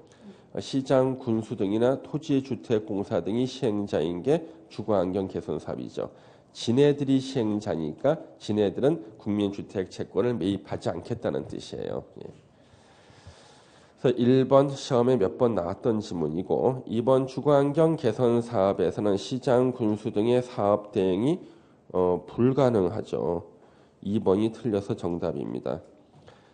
시장, 군수 등이나 토지주택공사 등이 시행자인 게 주거환경 개선 사업이죠. 지네들이 시행자니까 지네들은 국민주택 채권을 매입하지 않겠다는 뜻이에요. 그래서 1번 시험에 몇 번 나왔던 지문이고 2번 주거환경 개선 사업에서는 시장, 군수 등의 사업 대행이 불가능하죠. 2번이 틀려서 정답입니다.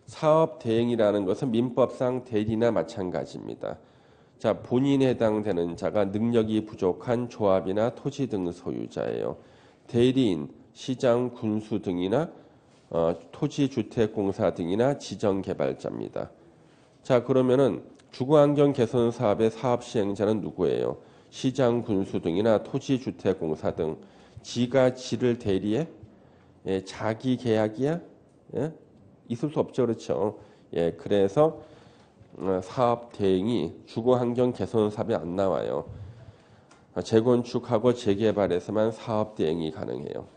사업 대행이라는 것은 민법상 대리나 마찬가지입니다. 자, 본인에 해당되는 자가 능력이 부족한 조합이나 토지 등 소유자예요. 대리인, 시장, 군수 등이나 토지주택공사 등이나 지정개발자입니다. 자, 그러면은 주거환경 개선 사업의 사업 시행자는 누구예요? 시장, 군수 등이나 토지주택공사 등. 지가 지를 대리해? 예, 자기 계약이야? 예? 있을 수 없죠. 그렇죠. 예, 그래서 사업 대행이 주거환경 개선 사업에 안 나와요. 재건축하고 재개발에서만 사업 대행이 가능해요.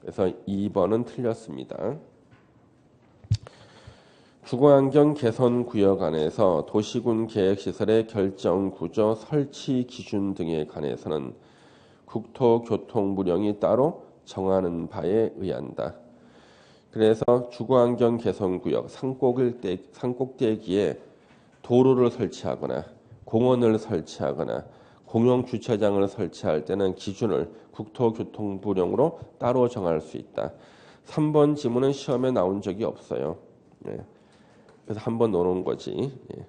그래서 2번은 틀렸습니다. 주거환경 개선 구역 안에서 도시군 계획시설의 결정 구조, 설치 기준 등에 관해서는 국토교통부령이 따로 정하는 바에 의한다. 그래서 주거환경 개선 구역 산꼭대기에 도로를 설치하거나 공원을 설치하거나 공용 주차장을 설치할 때는 기준을 국토교통부령으로 따로 정할 수 있다. 3번 지문은 시험에 나온 적이 없어요. 예. 그래서 한번 넣어놓은 거지. 예.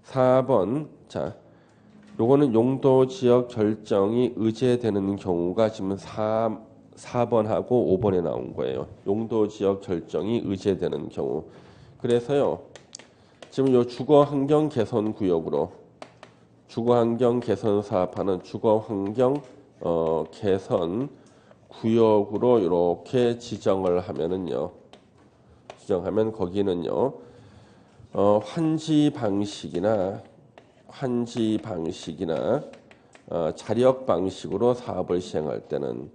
4번 자, 요거는 용도 지역 결정이 의제되는 경우가 지금 4번하고 5번에 나온 거예요. 용도 지역 결정이 의제되는 경우. 그래서요. 지금 요 주거환경 개선 구역으로 주거환경 개선 사업하는 주거환경 개선 구역으로 이렇게 지정을 하면은요. 지정하면 거기는요. 환지 방식이나 자력 방식으로 사업을 시행할 때는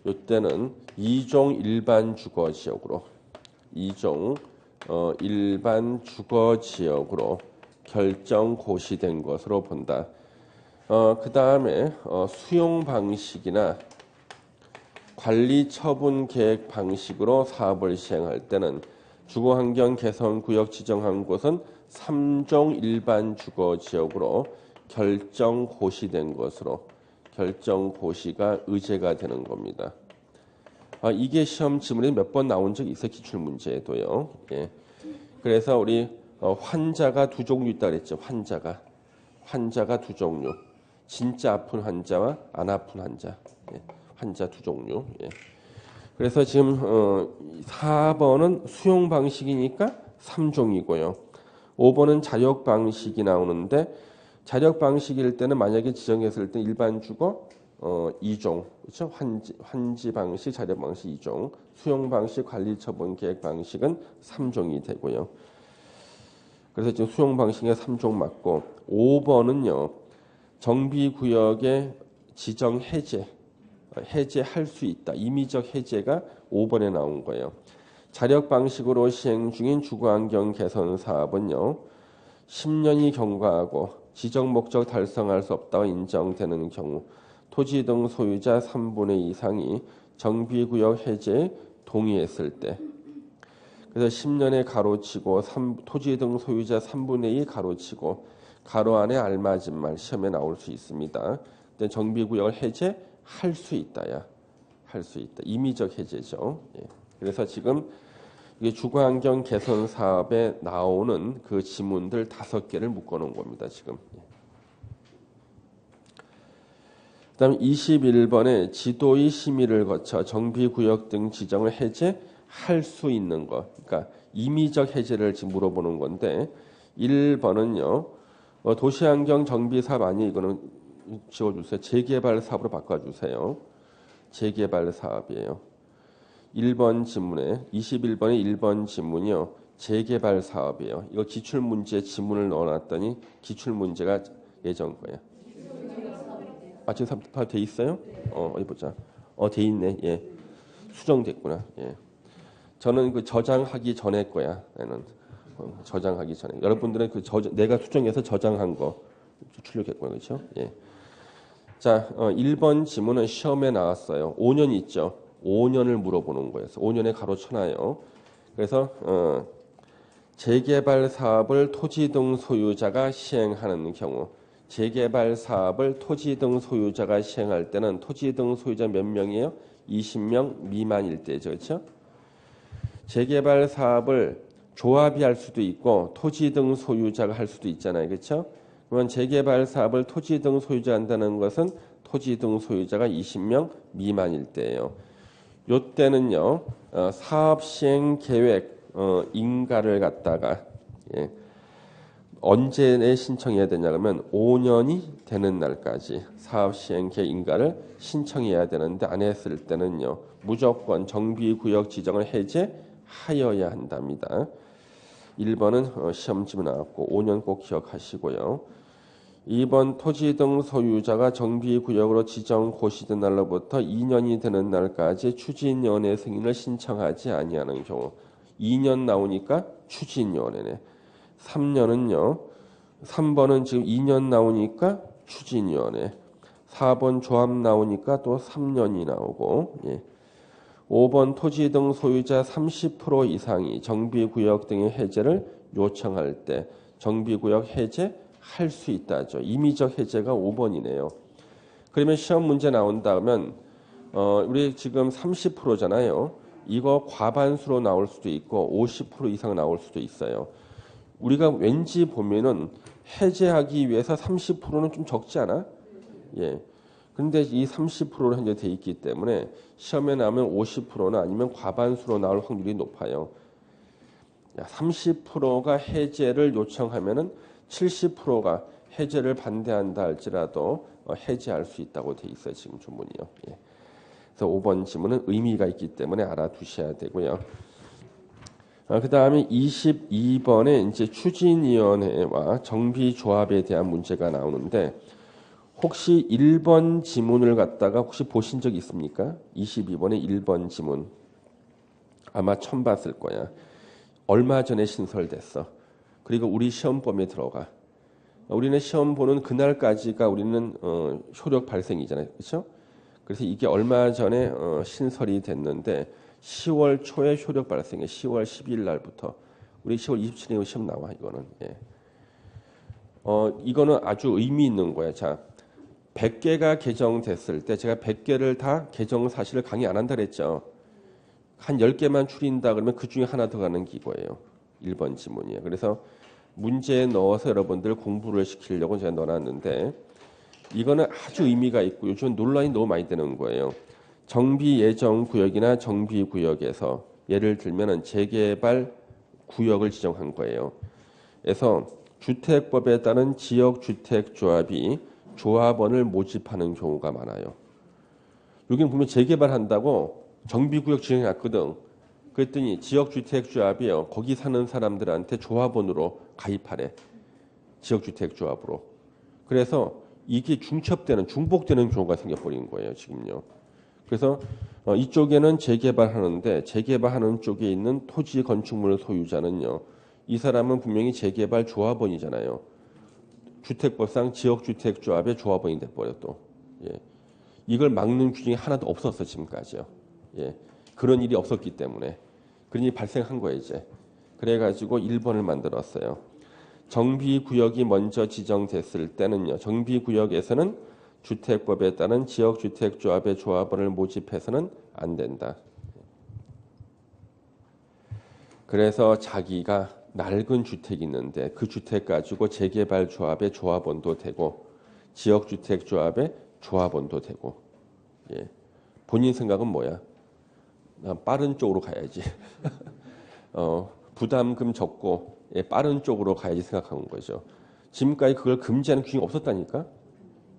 이때는 2종 일반 주거 지역으로 일반 주거 지역으로 결정 고시된 것으로 본다. 그 다음에 수용 방식이나 관리 처분 계획 방식으로 사업을 시행할 때는 주거환경 개선 구역 지정한 곳은 3종 일반 주거 지역으로 결정 고시된 것으로 결정 고시가 의제가 되는 겁니다. 이게 시험 지문에 몇 번 나온 적이 있어요. 기출 문제에도요. 예. 그래서 우리 환자가 두 종류 있다 그랬죠. 환자가 두 종류. 진짜 아픈 환자와 안 아픈 환자. 예. 환자 두 종류. 예. 그래서 지금 4번은 수용 방식이니까 3종이고요. 5번은 자력 방식이 나오는데 자력 방식일 때는 만약에 지정했을 때 일반 주거 2종, 그렇죠? 환지 방식, 자력 방식 2종, 수용 방식, 관리 처분 계획 방식은 3종이 되고요. 그래서 지금 수용 방식에 3종 맞고 5번은요. 정비 구역의 지정 해제할 수 있다. 임의적 해제가 5번에 나온 거예요. 자력 방식으로 시행 중인 주거환경 개선 사업은요. 10년이 경과하고 지정 목적 달성할 수 없다고 인정되는 경우 토지 등 소유자 3분의 2 이상이 정비구역 해제에 동의했을 때 그래서 10년에 가로치고 토지 등 소유자 3분의 2 가로치고 가로 안에 알맞은 말 시험에 나올 수 있습니다. 근데 정비구역을 해제할 수 있다야. 할 수 있다. 임의적 해제죠. 예. 그래서 지금 이게 주거환경 개선 사업에 나오는 그 지문들 5개를 묶어놓은 겁니다. 지금. 그다음 21번에 지도의 심의를 거쳐 정비구역 등 지정을 해제할 수 있는 것. 그러니까 임의적 해제를 지금 물어보는 건데 1번은요. 도시환경 정비사업 아니 이거는 지워주세요. 재개발 사업으로 바꿔주세요. 재개발 사업이에요. 1번 지문에 21번의 1번 지문이요. 재개발 사업이에요. 이거 기출문제 지문을 넣어놨더니 기출문제가 예전 거예요. 지금 다 돼 있어요? 어디 보자. 돼 있네. 예. 수정됐구나. 예. 저는 그 저장하기 전에 거야. 얘는 저장하기 전에. 여러분들은 내가 수정해서 저장한 거 출력했고요. 그렇죠? 예. 자, 1번 지문은 시험에 나왔어요. 5년 있죠. 5년을 물어보는 거예요. 5년에 가로쳐놔요. 그래서 재개발 사업을 토지 등 소유자가 시행하는 경우 재개발 사업을 토지 등 소유자가 시행할 때는 토지 등 소유자 몇 명이에요? 20명 미만일 때죠. 그렇죠? 재개발 사업을 조합이 할 수도 있고 토지 등 소유자가 할 수도 있잖아요. 그렇죠? 그러면 재개발 사업을 토지 등 소유자 한다는 것은 토지 등 소유자가 20명 미만일 때예요. 요때는요. 사업 시행 계획 인가를 갖다가 언제 신청해야 되냐 그러면 5년이 되는 날까지 사업 시행 계획 인가를 신청해야 되는데 안 했을 때는요. 무조건 정비구역 지정을 해제하여야 한답니다. 1번은 시험지문 나왔고 5년 꼭 기억하시고요. 2번 토지 등 소유자가 정비구역으로 지정 고시된 날로부터 2년이 되는 날까지 추진위원회 승인을 신청하지 아니하는 경우 2년 나오니까 추진위원회네. 3년은요. 3번은 지금 2년 나오니까 추진위원회. 4번 조합 나오니까 또 3년이 나오고, 예. 5번 토지 등 소유자 30% 이상이 정비구역 등의 해제를 요청할 때 정비구역 해제할 수 있다죠. 임의적 해제가 5번이네요. 그러면 시험 문제 나온다면 우리 지금 30%잖아요. 이거 과반수로 나올 수도 있고 50% 이상 나올 수도 있어요. 우리가 왠지 보면은 해제하기 위해서 30%는 좀 적지 않아? 예. 근데 이 30%로 현재 돼 있기 때문에 시험에 나오면 50%나 아니면 과반수로 나올 확률이 높아요. 30%가 해제를 요청하면은 70%가 해제를 반대한다 할지라도 해제할 수 있다고 돼 있어요. 지금 조문이요. 예. 그래서 5번 지문은 의미가 있기 때문에 알아두셔야 되고요. 그 다음에 22번에 이제 추진위원회와 정비조합에 대한 문제가 나오는데 혹시 1번 지문을 갖다가 혹시 보신 적 있습니까? 22번에 1번 지문. 아마 처음 봤을 거야. 얼마 전에 신설됐어. 그리고 우리 시험범위에 들어가. 우리는 시험 보는 그날까지가 우리는 효력 발생이잖아요. 그렇죠? 그래서 이게 얼마 전에 신설이 됐는데 10월 초에 효력 발생해. 10월 12일 날부터. 우리 10월 27일에 시험 나와 이거는. 예. 이거는 아주 의미 있는 거야. 자, 100개가 개정됐을 때 제가 100개를 다 개정 사실을 강의 안 한다 그랬죠. 한 10개만 추린다 그러면 그 중에 하나 더 가는 기고예요. 1번 지문이에요. 그래서 문제에 넣어서 여러분들 공부를 시키려고 제가 넣어놨는데 이거는 아주 의미가 있고 요즘 논란이 너무 많이 되는 거예요. 정비 예정 구역이나 정비 구역에서 예를 들면은 재개발 구역을 지정한 거예요. 그래서 주택법에 따른 지역주택조합이 조합원을 모집하는 경우가 많아요. 여기는 보면 재개발한다고 정비구역 지정해놨거든. 그랬더니 지역주택조합이요. 거기 사는 사람들한테 조합원으로 가입하래. 지역주택조합으로. 그래서 이게 중복되는 경우가 생겨버린 거예요. 지금요. 그래서 이쪽에는 재개발하는데 재개발하는 쪽에 있는 토지 건축물 소유자는요. 이 사람은 분명히 재개발 조합원이잖아요. 주택법상 지역주택조합의 조합원이 돼버려 또. 예. 이걸 막는 규정이 하나도 없었어 지금까지요. 예. 그런 일이 없었기 때문에 그런 일이 발생한 거예요 이제. 그래가지고 1번을 만들었어요. 정비구역이 먼저 지정됐을 때는요. 정비구역에서는 주택법에 따른 지역주택조합의 조합원을 모집해서는 안 된다. 그래서 자기가 낡은 주택이 있는데 그 주택 가지고 재개발 조합의 조합원도 되고 지역주택조합의 조합원도 되고 예. 본인 생각은 뭐야? 난 빠른 쪽으로 가야지. 부담금 적고 예, 빠른 쪽으로 가야지 생각하는 거죠. 지금까지 그걸 금지하는 규정이 없었다니까?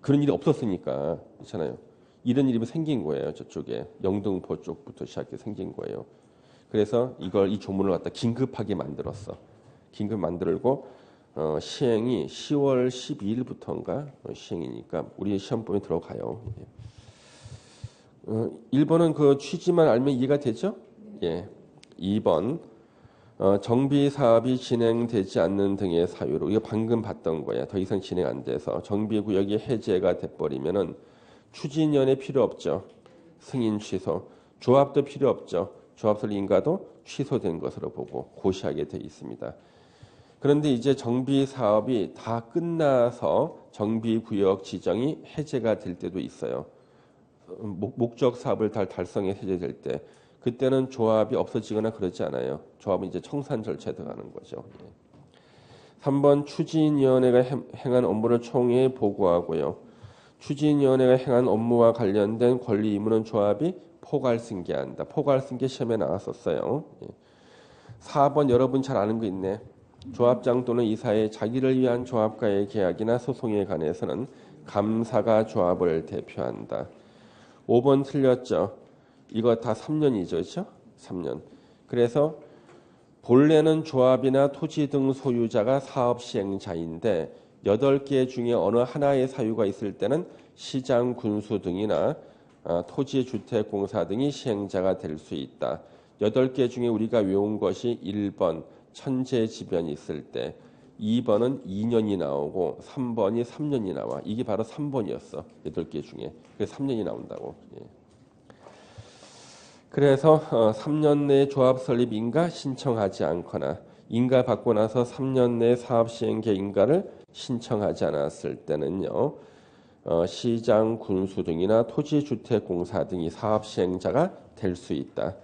그런 일이 없었으니까 그렇잖아요. 이런 일이 생긴 거예요. 저쪽에 영등포 쪽부터 시작해서 생긴 거예요. 그래서 이 조문을 갖다 긴급하게 만들었어. 긴급 만들고 시행이 10월 12일부터인가 시행이니까 우리 시험범위에 들어가요. 1번은 그 취지만 알면 이해가 되죠? 예. 2번 정비 사업이 진행되지 않는 등의 사유로 이거 방금 봤던 거야. 더 이상 진행 안 돼서 정비구역이 해제가 돼버리면은 추진위원회 필요 없죠. 승인 취소. 조합도 필요 없죠. 조합설 인가도 취소된 것으로 보고 고시하게 돼 있습니다. 그런데 이제 정비 사업이 다 끝나서 정비구역 지정이 해제가 될 때도 있어요. 목적 사업을 다 달성해 해제될 때 그때는 조합이 없어지거나 그러지 않아요. 조합은 이제 청산 절차에 들어가는 거죠. 3번 추진위원회가 행한 업무를 총회에 보고하고요. 추진위원회가 행한 업무와 관련된 권리 의무는 조합이 포괄승계한다. 포괄승계 시험에 나왔었어요. 4번 여러분 잘 아는 거 있네. 조합장 또는 이사의 자기를 위한 조합과의 계약이나 소송에 관해서는 감사가 조합을 대표한다. 5번 틀렸죠. 이거 다 3년이죠. 그렇죠? 3년. 그래서 본래는 조합이나 토지 등 소유자가 사업 시행자인데 8개 중에 어느 하나의 사유가 있을 때는 시장, 군수 등이나 토지주택공사 등이 시행자가 될 수 있다. 8개 중에 우리가 외운 것이 1번 천재지변이 있을 때 2번은 2년이 나오고 3번이 3년이 나와. 이게 바로 3번이었어. 8개 중에. 그래서 3년이 나온다고. 예. 그래서 3년 내에 조합 설립 인가 신청하지 않거나 인가 받고 나서 3년 내에 사업 시행 계획인가를 신청하지 않았을 때는요. 시장, 군수 등이나 토지주택공사 등이 사업 시행자가 될 수 있다.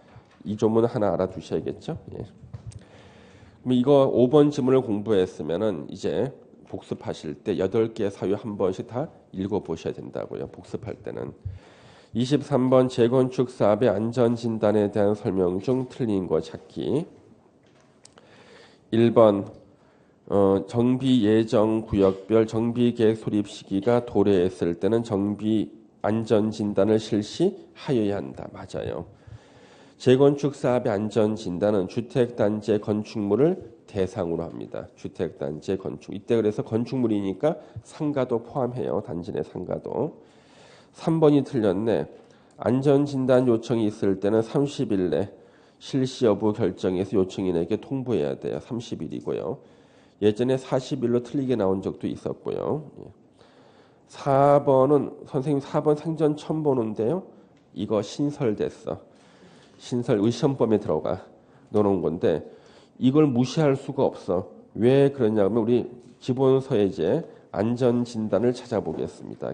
이 조문 하나 알아두셔야겠죠. 예. 그럼 이거 5번 지문을 공부했으면은 이제 복습하실 때 8개 사유 한 번씩 다 읽어보셔야 된다고요. 복습할 때는. 23번 재건축 사업의 안전진단에 대한 설명 중 틀린 거 찾기. 1번 정비 예정 구역별 정비 계획 소립 시기가 도래했을 때는 정비 안전 진단을 실시하여야 한다. 맞아요. 재건축 사업의 안전 진단은 주택 단지 건축물을 대상으로 합니다. 주택 단지 건축. 이때 그래서 건축물이니까 상가도 포함해요. 단지 내 상가도. 3번이 틀렸네. 안전 진단 요청이 있을 때는 30일 내 실시 여부 결정해서 요청인에게 통보해야 돼요. 30일이고요. 예전에 40일로 틀리게 나온 적도 있었고요. 4번은 선생님 4번 생전 처음 보는데요. 이거 신설됐어. 신설 의시험범에 들어가 넣어놓은 건데 이걸 무시할 수가 없어. 왜 그러냐면 우리 기본서에 이제 안전진단을 찾아보겠습니다.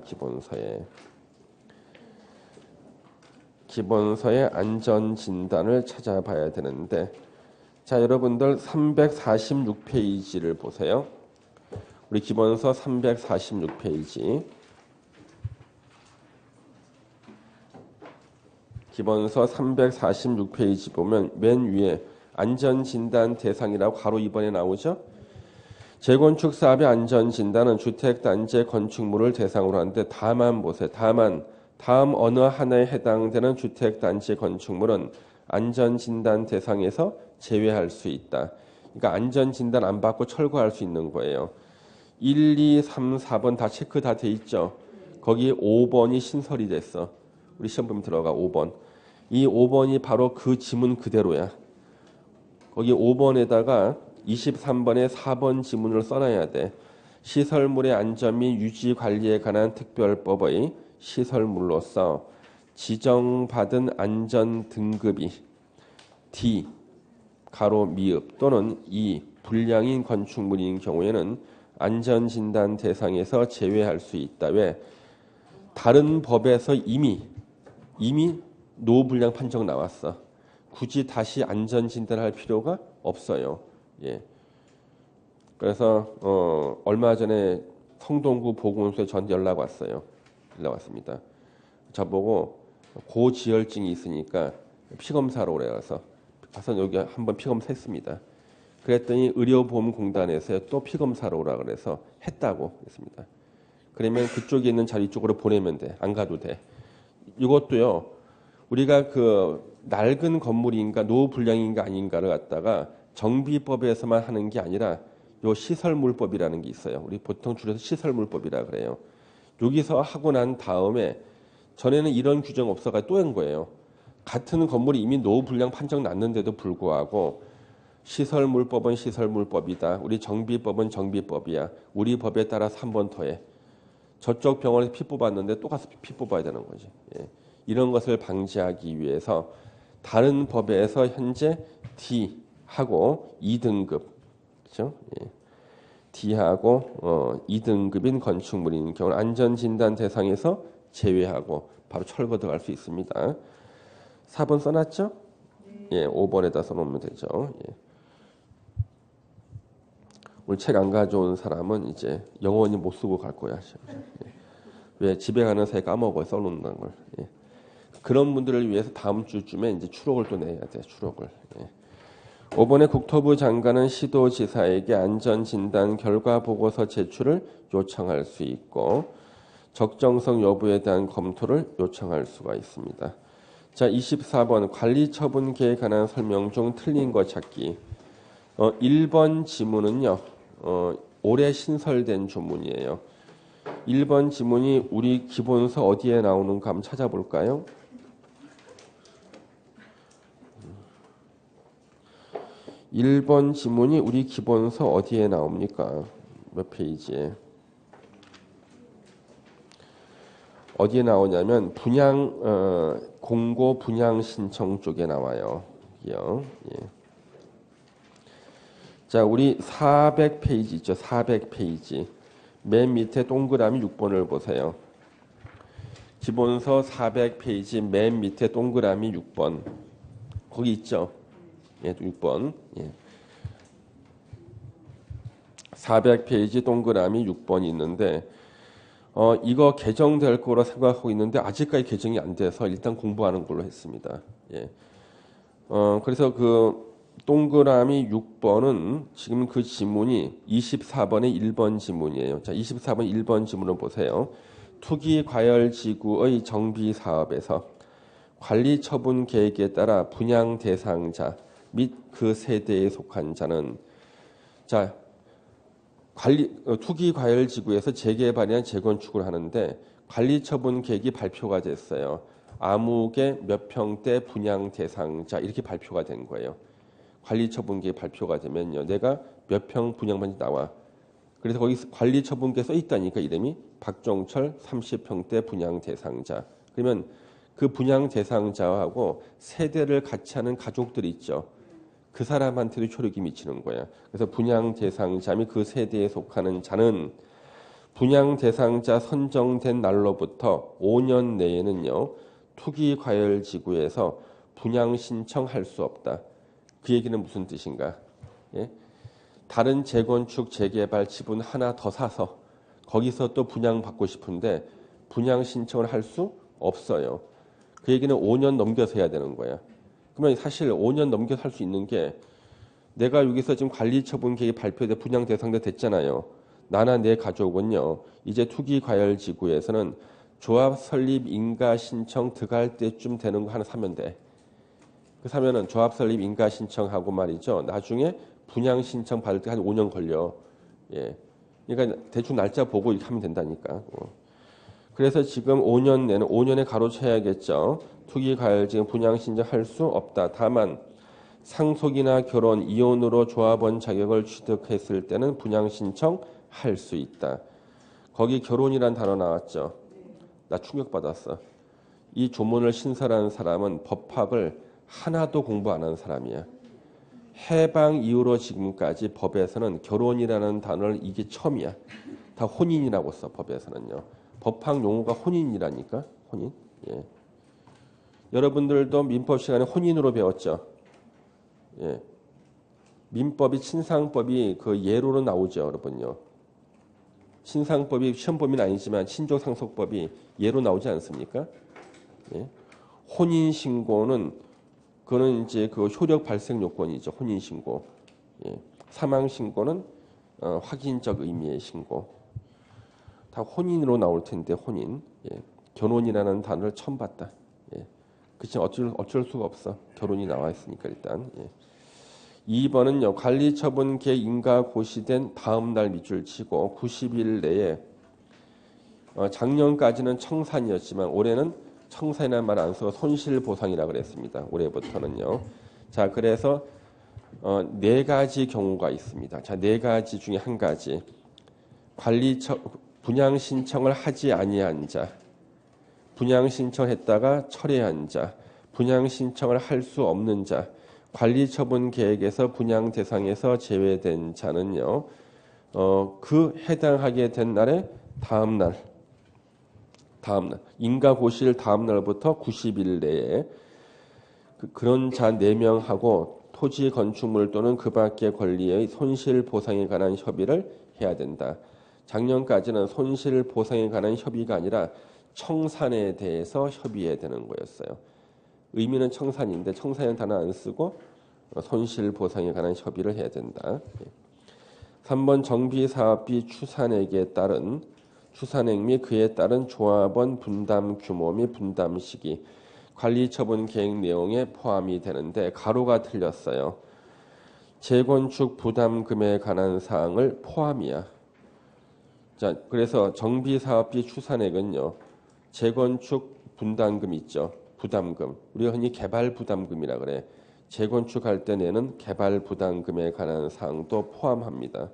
기본서의 안전진단을 찾아봐야 되는데 자 여러분들 346페이지를 보세요. 우리 기본서 346페이지 기본서 346페이지 보면 맨 위에 안전진단 대상이라고 가로 2번에 나오죠. 재건축 사업의 안전진단은 주택단지 건축물을 대상으로 하는데 다만 보세요. 다만 다음 어느 하나에 해당되는 주택단지 건축물은 안전진단 대상에서 제외할 수 있다. 그러니까 안전진단 안 받고 철거할 수 있는 거예요. 1, 2, 3, 4번 다 체크 다 돼 있죠. 거기 5번이 신설이 됐어. 우리 시험 보면 들어가 5번. 이 5번이 바로 그 지문 그대로야. 거기 5번에다가 23번에 4번 지문을 써놔야 돼. 시설물의 안전 및 유지 관리에 관한 특별법의 시설물로서 지정받은 안전 등급이 D 가로 미흡 또는 E 불량인 건축물인 경우에는 안전진단 대상에서 제외할 수 있다. 왜? 다른 법에서 이미 노불량 판정 나왔어. 굳이 다시 안전진단할 필요가 없어요. 예. 그래서 얼마 전에 성동구 보건소에 전 연락 왔어요. 연락 왔습니다. 저보고 고지혈증이 있으니까 피검사로 오래 가서 여기 한번 피검사 했습니다. 그랬더니 의료보험공단에서 또 피검사로 오라 그래서 했다고 했습니다. 그러면 그쪽에 있는 자리 쪽으로 보내면 돼. 안 가도 돼. 이것도요. 우리가 그 낡은 건물인가 노후불량인가 아닌가를 갖다가 정비법에서만 하는 게 아니라 요 시설물법이라는 게 있어요. 우리 보통 줄여서 시설물법이라 그래요. 여기서 하고 난 다음에 전에는 이런 규정 없어가 또 한 거예요. 같은 건물이 이미 노후불량 판정 났는데도 불구하고 시설물법은 시설물법이다. 우리 정비법은 정비법이야. 우리 법에 따라서 한 번 더 해. 저쪽 병원에서 피 뽑았는데 또 가서 피 뽑아야 되는 거지. 예. 이런 것을 방지하기 위해서 다른 법에서 현재 D하고 2등급, 그렇죠? 예. D하고 2등급인 건축물인 경우 안전진단 대상에서 제외하고 바로 철거 들어갈 수 있습니다. 4번 써놨죠? 예, 5번에다 써놓으면 되죠. 예. 오늘 책 안 가져온 사람은 이제 영원히 못 쓰고 갈 거야. 예. 왜 집에 가는 사이에 까먹어요. 써놓는다는 걸. 예. 그런 분들을 위해서 다음 주쯤에 이제 추록을 또 내야 돼. 추록을. 예. 5번에 국토부 장관은 시도지사에게 안전진단 결과 보고서 제출을 요청할 수 있고 적정성 여부에 대한 검토를 요청할 수가 있습니다. 자, 24번 관리처분계에 관한 설명 중 틀린 거 찾기. 1번 지문은요. 올해 신설된 조문이에요. 1번 지문이 우리 기본서 어디에 나오는가 한번 찾아볼까요? 1번 지문이 우리 기본서 어디에 나옵니까? 몇 페이지에? 어디에 나오냐면 공고 분양 신청 쪽에 나와요. 여기요. 예. 자, 우리 400페이지 있죠? 400페이지. 맨 밑에 동그라미 6번을 보세요. 기본서 400페이지 맨 밑에 동그라미 6번. 거기 있죠? 예, 6번. 예. 400페이지 동그라미 6번이 있는데 이거 개정될 거라 생각하고 있는데 아직까지 개정이 안 돼서 일단 공부하는 걸로 했습니다. 예. 그래서 그 동그라미 6번은 지금 그 지문이 24번의 1번 지문이에요. 자, 24번 1번 지문을 보세요. 투기과열지구의 정비사업에서 관리처분 계획에 따라 분양 대상자 및 그 세대에 속한 자는 자 투기과열지구에서 재개발이나 재건축을 하는데 관리처분 계획이 발표가 됐어요. 아무개 몇 평대 분양 대상자 이렇게 발표가 된 거예요. 관리처분 계획 발표가 되면요, 내가 몇 평 분양받는지 나와. 그래서 거기 관리처분계 써 있다니까 이름이 박종철 30평대 분양 대상자. 그러면 그 분양 대상자하고 세대를 같이 하는 가족들이 있죠. 그 사람한테도 효력이 미치는 거야. 그래서 분양 대상자 및 그 세대에 속하는 자는 분양 대상자 선정된 날로부터 5년 내에는요, 투기과열지구에서 분양 신청할 수 없다. 그 얘기는 무슨 뜻인가? 예? 다른 재건축, 재개발 지분 하나 더 사서 거기서 또 분양받고 싶은데 분양 신청을 할 수 없어요. 그 얘기는 5년 넘겨서 해야 되는 거야. 그러면 사실 5년 넘겨서 할 수 있는 게 내가 여기서 지금 관리처분 계획이 발표돼 분양 대상자 됐잖아요. 나나 내 가족은요. 이제 투기과열지구에서는 조합 설립 인가 신청 들어갈 때쯤 되는 거 하나 사면 돼. 그 사면은 조합 설립 인가 신청하고 말이죠. 나중에 분양 신청 받을 때 한 5년 걸려. 예. 그러니까 대충 날짜 보고 이렇게 하면 된다니까. 그래서 지금 5년 내는 5년에 가로채야겠죠. 투기과열 지금 분양 신청할 수 없다. 다만 상속이나 결혼, 이혼으로 조합원 자격을 취득했을 때는 분양 신청할 수 있다. 거기 결혼이란 단어 나왔죠. 나 충격받았어. 이 조문을 신설한 사람은 법학을 하나도 공부 안 한 사람이야. 해방 이후로 지금까지 법에서는 결혼이라는 단어를 이게 처음이야. 다 혼인이라고 써 법에서는요. 법학 용어가 혼인이라니까. 혼인. 예. 여러분들도 민법 시간에 혼인으로 배웠죠. 예. 민법이 친상법이 그 예로로 나오죠, 여러분요. 친상법이 시험법은 아니지만 친족상속법이 예로 나오지 않습니까? 예. 혼인 신고는 그거는 이제 그 효력 발생 요건이죠. 혼인 신고. 예. 사망 신고는 확인적 의미의 신고. 다 혼인으로 나올 텐데 혼인. 예. 결혼이라는 단어를 처음 봤다. 예. 그렇지만 어쩔 수가 없어. 결혼이 나와 있으니까 일단. 예. 2번은요. 관리처분 계획 인가 고시된 다음 날 밑줄 치고 90일 내에 작년까지는 청산이었지만 올해는 청산이라는 말 안 쓰고 손실보상이라고 그랬습니다. 올해부터는요. 자, 그래서 네 가지 경우가 있습니다. 자, 네 가지 중에 한 가지. 분양 신청을 하지 아니한 자, 분양 신청을 했다가 철회한 자, 분양 신청을 할 수 없는 자, 관리처분 계획에서 분양 대상에서 제외된 자는요. 그 해당하게 된 날의 다음 날 인가 고시일 다음 날부터 90일 내에 그런 자 4명하고 토지 건축물 또는 그 밖의 권리의 손실 보상에 관한 협의를 해야 된다. 작년까지는 손실 보상에 관한 협의가 아니라 청산에 대해서 협의해야 되는 거였어요. 의미는 청산인데 청산이라는 단어 안 쓰고 손실 보상에 관한 협의를 해야 된다. 3번 정비사업비 추산액에 따른 추산액 및 그에 따른 조합원 분담 규모 및 분담 시기, 관리처분 계획 내용에 포함이 되는데 가로가 틀렸어요. 재건축 부담금에 관한 사항을 포함이야. 자, 그래서 정비사업비 추산액은요. 재건축 분담금 있죠. 부담금. 우리가 흔히 개발 부담금이라 그래. 재건축할 때 내는 개발 부담금에 관한 사항도 포함합니다.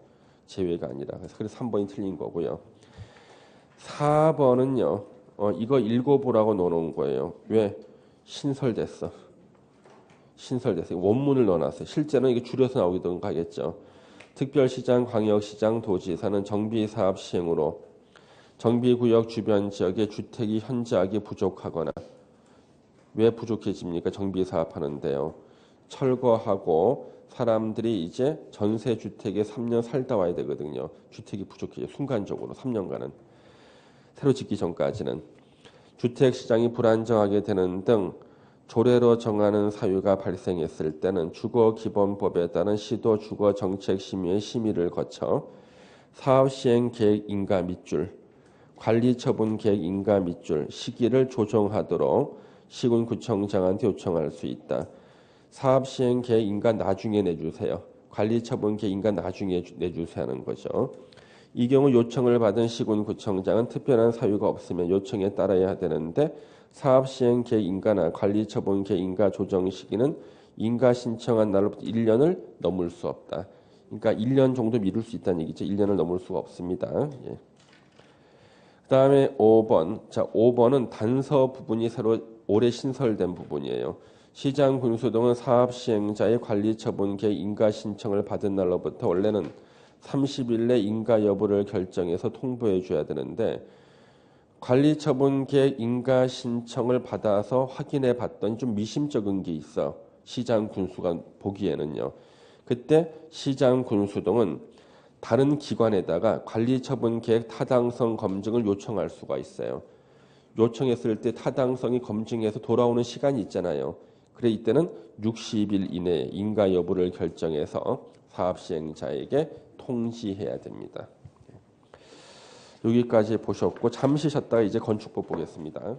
제외가 아니라. 그래서 3번이 틀린 거고요. 4번은요. 이거 읽어보라고 넣어놓은 거예요. 왜? 신설됐어. 원문을 넣어놨어요. 실제는 이게 줄여서 나오기도 하겠죠. 특별시장, 광역시장, 도지사는 정비사업 시행으로 정비구역 주변 지역의 주택이 현저하게 부족하거나 왜 부족해집니까? 정비사업 하는데요. 철거하고 사람들이 이제 전세주택에 3년 살다 와야 되거든요. 주택이 부족해요. 순간적으로 3년간은. 새로 짓기 전까지는. 주택시장이 불안정하게 되는 등 조례로 정하는 사유가 발생했을 때는 주거기본법에 따른 시도 주거정책심의의 심의를 거쳐 사업시행계획 인가 밑줄, 관리처분계획 인가 밑줄, 시기를 조정하도록 시군구청장한테 요청할 수 있다. 사업시행계획 인가 나중에 내주세요. 관리처분계획 인가 나중에 내주세요 하는 거죠. 이 경우 요청을 받은 시군구청장은 특별한 사유가 없으면 요청에 따라야 되는데 사업시행계획 인가나 관리처분계획 인가 조정 시기는 인가 신청한 날로부터 1년을 넘을 수 없다. 그러니까 1년 정도 미룰 수 있다는 얘기죠. 1년을 넘을 수가 없습니다. 예. 그 다음에 5번. 자, 5번은 단서 부분이 새로 올해 신설된 부분이에요. 시장 군수동은 사업 시행자의 관리처분계획 인가 신청을 받은 날로부터 원래는 30일 내 인가 여부를 결정해서 통보해 줘야 되는데 관리처분계획 인가 신청을 받아서 확인해 봤더니 좀 미심쩍은 게 있어. 시장 군수가 보기에는요. 그때 시장 군수동은 다른 기관에다가 관리처분계획 타당성 검증을 요청할 수가 있어요. 요청했을 때 타당성이 검증해서 돌아오는 시간이 있잖아요. 그래 이때는 60일 이내에 인가 여부를 결정해서 사업시행자에게 통지해야 됩니다. 여기까지 보셨고 잠시 쉬었다가 이제 건축법 보겠습니다.